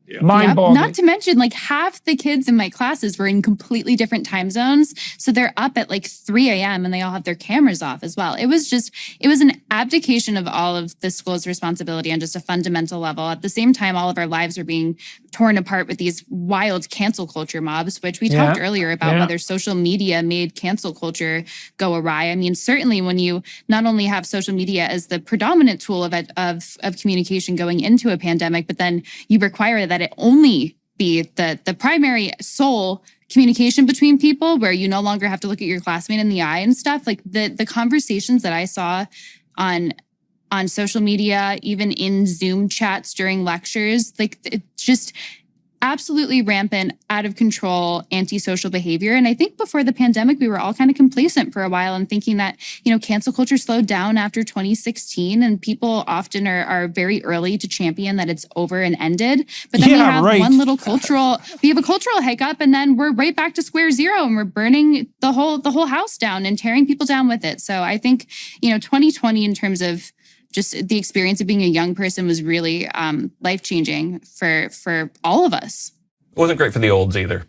Yeah. Mind-boggling. Not to mention, like, half the kids in my classes were in completely different time zones. So they're up at like 3 a.m. and they all have their cameras off as well. It was an abdication of all of the school's responsibility on just a fundamental level. At the same time, all of our lives are being torn apart with these wild cancel culture mobs, which we talked earlier about whether social media made cancel culture go awry. I mean, certainly when you not only have social media as the predominant tool of communication going into a pandemic, but then you require that it only be the primary sole communication between people, where you no longer have to look at your classmate in the eye and stuff. Like the conversations that I saw on social media, even in Zoom chats during lectures, like it's just absolutely rampant, out of control, antisocial behavior. And I think before the pandemic, we were all kind of complacent for a while and thinking that, cancel culture slowed down after 2016. And people often are very early to champion that it's over and ended. But then we have one little cultural hiccup, and then we're right back to square zero and we're burning the whole house down and tearing people down with it. So I think, 2020 in terms of just the experience of being a young person was really life-changing for all of us. It wasn't great for the olds either.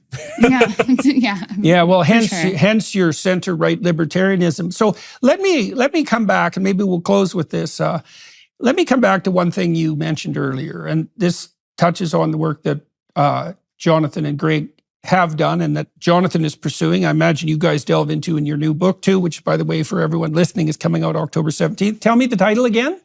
Yeah. Well, hence your center-right libertarianism. So let me come back, and maybe we'll close with this. Let me come back to one thing you mentioned earlier, and this touches on the work that Jonathan and Greg have done and that Jonathan is pursuing. I imagine you guys delve into in your new book too, which, by the way, for everyone listening, is coming out October 17th. Tell me the title again.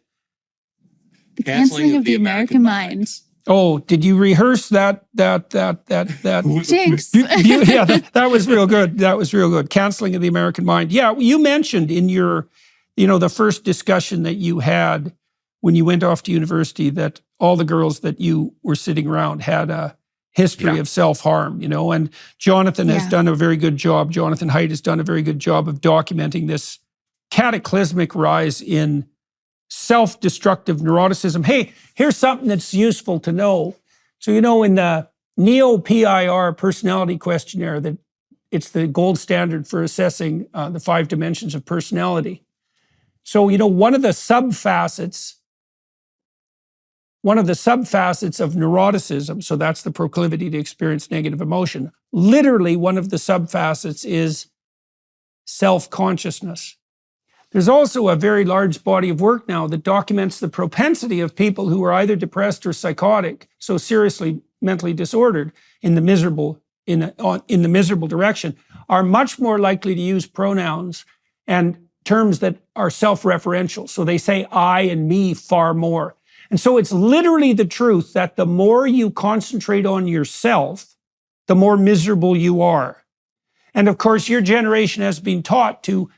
The Canceling of the American Mind. Oh, did you rehearse that? Jinx. Yeah, that was real good. That was real good. Canceling of the American Mind. Yeah, you mentioned in your, the first discussion that you had when you went off to university that all the girls that you were sitting around had a history of self-harm, and Jonathan has done a very good job. Jonathan Haidt has done a very good job of documenting this cataclysmic rise in self-destructive neuroticism. Hey, here's something that's useful to know. So, in the Neo-PIR personality questionnaire, that it's the gold standard for assessing the 5 dimensions of personality. So, one of the subfacets of neuroticism, so that's the proclivity to experience negative emotion, literally one of the subfacets is self-consciousness. There's also a very large body of work now that documents the propensity of people who are either depressed or psychotic, so seriously mentally disordered, in the miserable direction, are much more likely to use pronouns and terms that are self-referential. So they say I and me far more. And so it's literally the truth that the more you concentrate on yourself, the more miserable you are. And of course, your generation has been taught to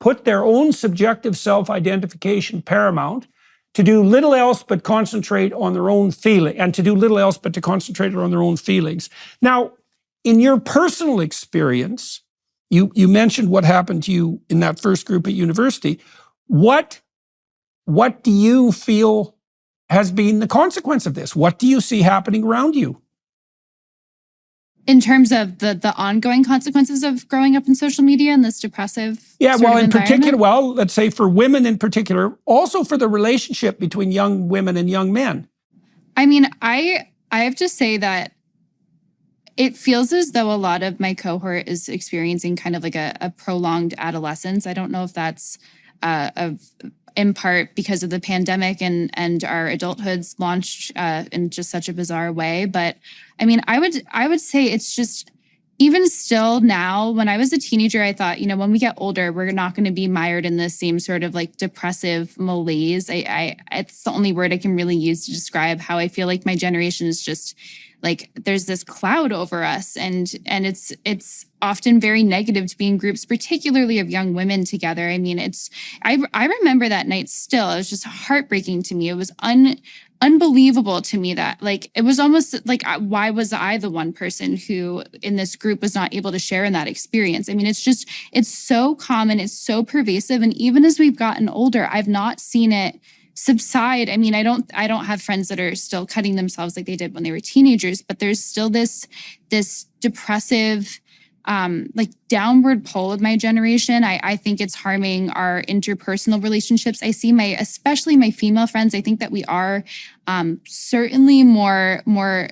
put their own subjective self-identification paramount, to do little else but concentrate on their own feeling, and to do little else but to concentrate on their own feelings. Now, in your personal experience, you mentioned what happened to you in that first group at university. What do you feel has been the consequence of this? What do you see happening around you? In terms of the ongoing consequences of growing up in social media and this depressive in particular, let's say for women in particular, also for the relationship between young women and young men. I mean, I have to say that it feels as though a lot of my cohort is experiencing kind of like a prolonged adolescence. I don't know if that's in part because of the pandemic and our adulthoods launched in just such a bizarre way. But I mean, I would say it's just, even still now, when I was a teenager, I thought, when we get older, we're not going to be mired in the same sort of like depressive malaise. It's the only word I can really use to describe how I feel like my generation is just like, there's this cloud over us, and it's often very negative to be in groups, particularly of young women together. I mean, I remember that night still. It was just heartbreaking to me. It was unbelievable to me that, like, it was almost like, why was I the one person who in this group was not able to share in that experience? I mean, it's so common, it's so pervasive. And even as we've gotten older, I've not seen it subside. I mean, I don't have friends that are still cutting themselves like they did when they were teenagers, but there's still this depressive, like downward pull of my generation. I think it's harming our interpersonal relationships. I see especially my female friends, I think that we are certainly more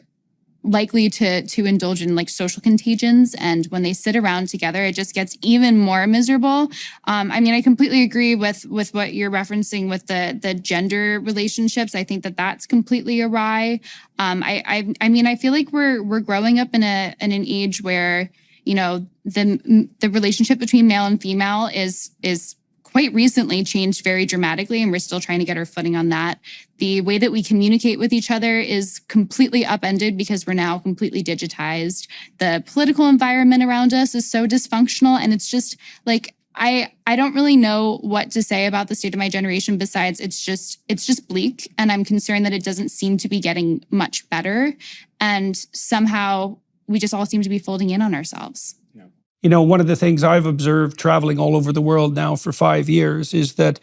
likely to indulge in like social contagions. And when they sit around together, it just gets even more miserable. I mean, I completely agree with what you're referencing with the gender relationships. I think that that's completely awry. I mean, I feel like we're growing up in an age where, the relationship between male and female is quite recently changed very dramatically, and we're still trying to get our footing on that. The way that we communicate with each other is completely upended because we're now completely digitized. The political environment around us is so dysfunctional, and it's just like, I don't really know what to say about the state of my generation besides it's just bleak, and I'm concerned that it doesn't seem to be getting much better, and somehow we just all seem to be folding in on ourselves. One of the things I've observed traveling all over the world now for 5 years is that,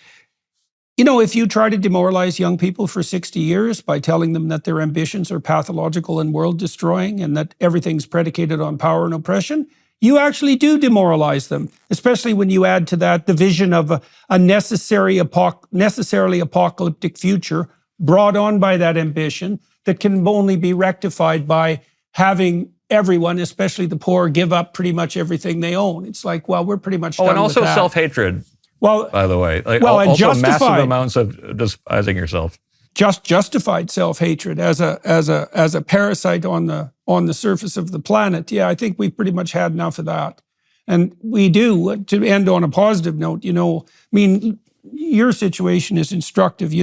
if you try to demoralize young people for 60 years by telling them that their ambitions are pathological and world destroying and that everything's predicated on power and oppression, you actually do demoralize them, especially when you add to that the vision of a necessarily apocalyptic future brought on by that ambition that can only be rectified by having everyone, especially the poor, give up pretty much everything they own. It's like, well, we're pretty much done and also with that. Self-hatred. Well, by the way, and also justified, massive amounts of despising yourself. Justified self-hatred as a parasite on the surface of the planet. Yeah, I think we've pretty much had enough of that. And we do, to end on a positive note, I mean, your situation is instructive.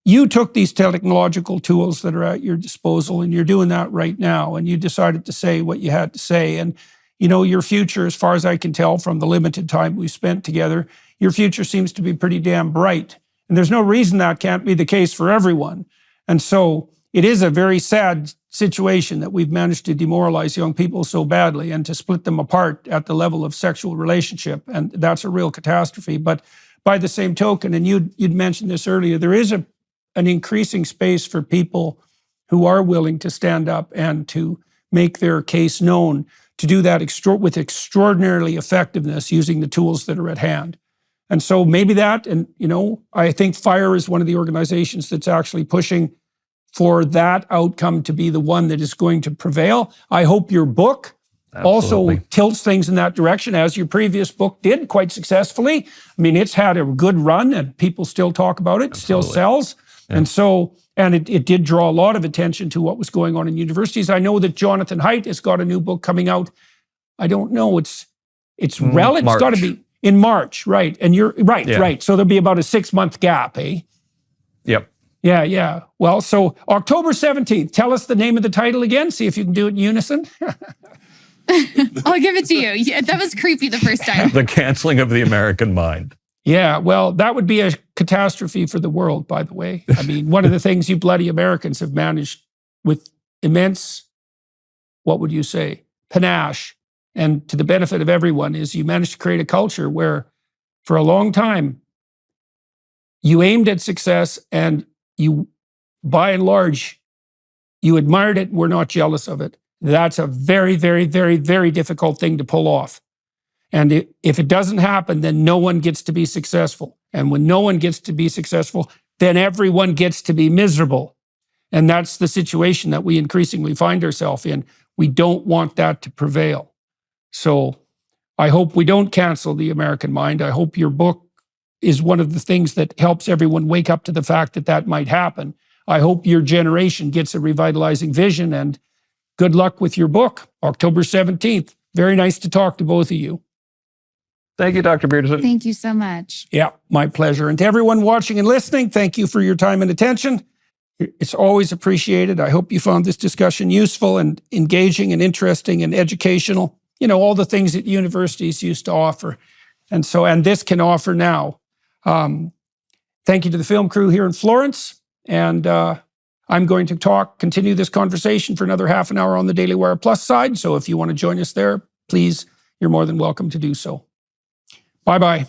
You took these technological tools that are at your disposal, and you're doing that right now, and you decided to say what you had to say. And, your future, as far as I can tell from the limited time we spent together, your future seems to be pretty damn bright. And there's no reason that can't be the case for everyone. And so it is a very sad situation that we've managed to demoralize young people so badly and to split them apart at the level of sexual relationship. And that's a real catastrophe. But by the same token, and you'd mentioned this earlier, there is an increasing space for people who are willing to stand up and to make their case known, to do that with extraordinarily effectiveness using the tools that are at hand. And so maybe that, and I think FIRE is one of the organizations that's actually pushing for that outcome to be the one that is going to prevail. I hope your book also tilts things in that direction, as your previous book did quite successfully. I mean, it's had a good run and people still talk about it, still sells. Yeah. And so, and it did draw a lot of attention to what was going on in universities. I know that Jonathan Haidt has got a new book coming out. I don't know, it's relative, it's got to be in March, right? And you're right, right. So there'll be about a 6-month gap, eh? Yep. Yeah. Well, so October 17th, tell us the name of the title again, see if you can do it in unison. I'll give it to you. Yeah, that was creepy the first time. The Canceling of the American Mind. Yeah, well, that would be a catastrophe for the world, by the way. I mean, one of the things you bloody Americans have managed with immense, what would you say, panache, and to the benefit of everyone, is you managed to create a culture where, for a long time, you aimed at success and you, by and large, you admired it and were not jealous of it. That's a very, very, very, very difficult thing to pull off. And if it doesn't happen, then no one gets to be successful. And when no one gets to be successful, then everyone gets to be miserable. And that's the situation that we increasingly find ourselves in. We don't want that to prevail. So I hope we don't cancel the American mind. I hope your book is one of the things that helps everyone wake up to the fact that that might happen. I hope your generation gets a revitalizing vision, and good luck with your book, October 17th. Very nice to talk to both of you. Thank you, Dr. Peterson. Thank you so much. Yeah, my pleasure. And to everyone watching and listening, thank you for your time and attention. It's always appreciated. I hope you found this discussion useful and engaging and interesting and educational. All the things that universities used to offer. And this can offer now. Thank you to the film crew here in Florence. And I'm going to continue this conversation for another half an hour on the Daily Wire Plus side. So if you want to join us there, please, you're more than welcome to do so. Bye-bye.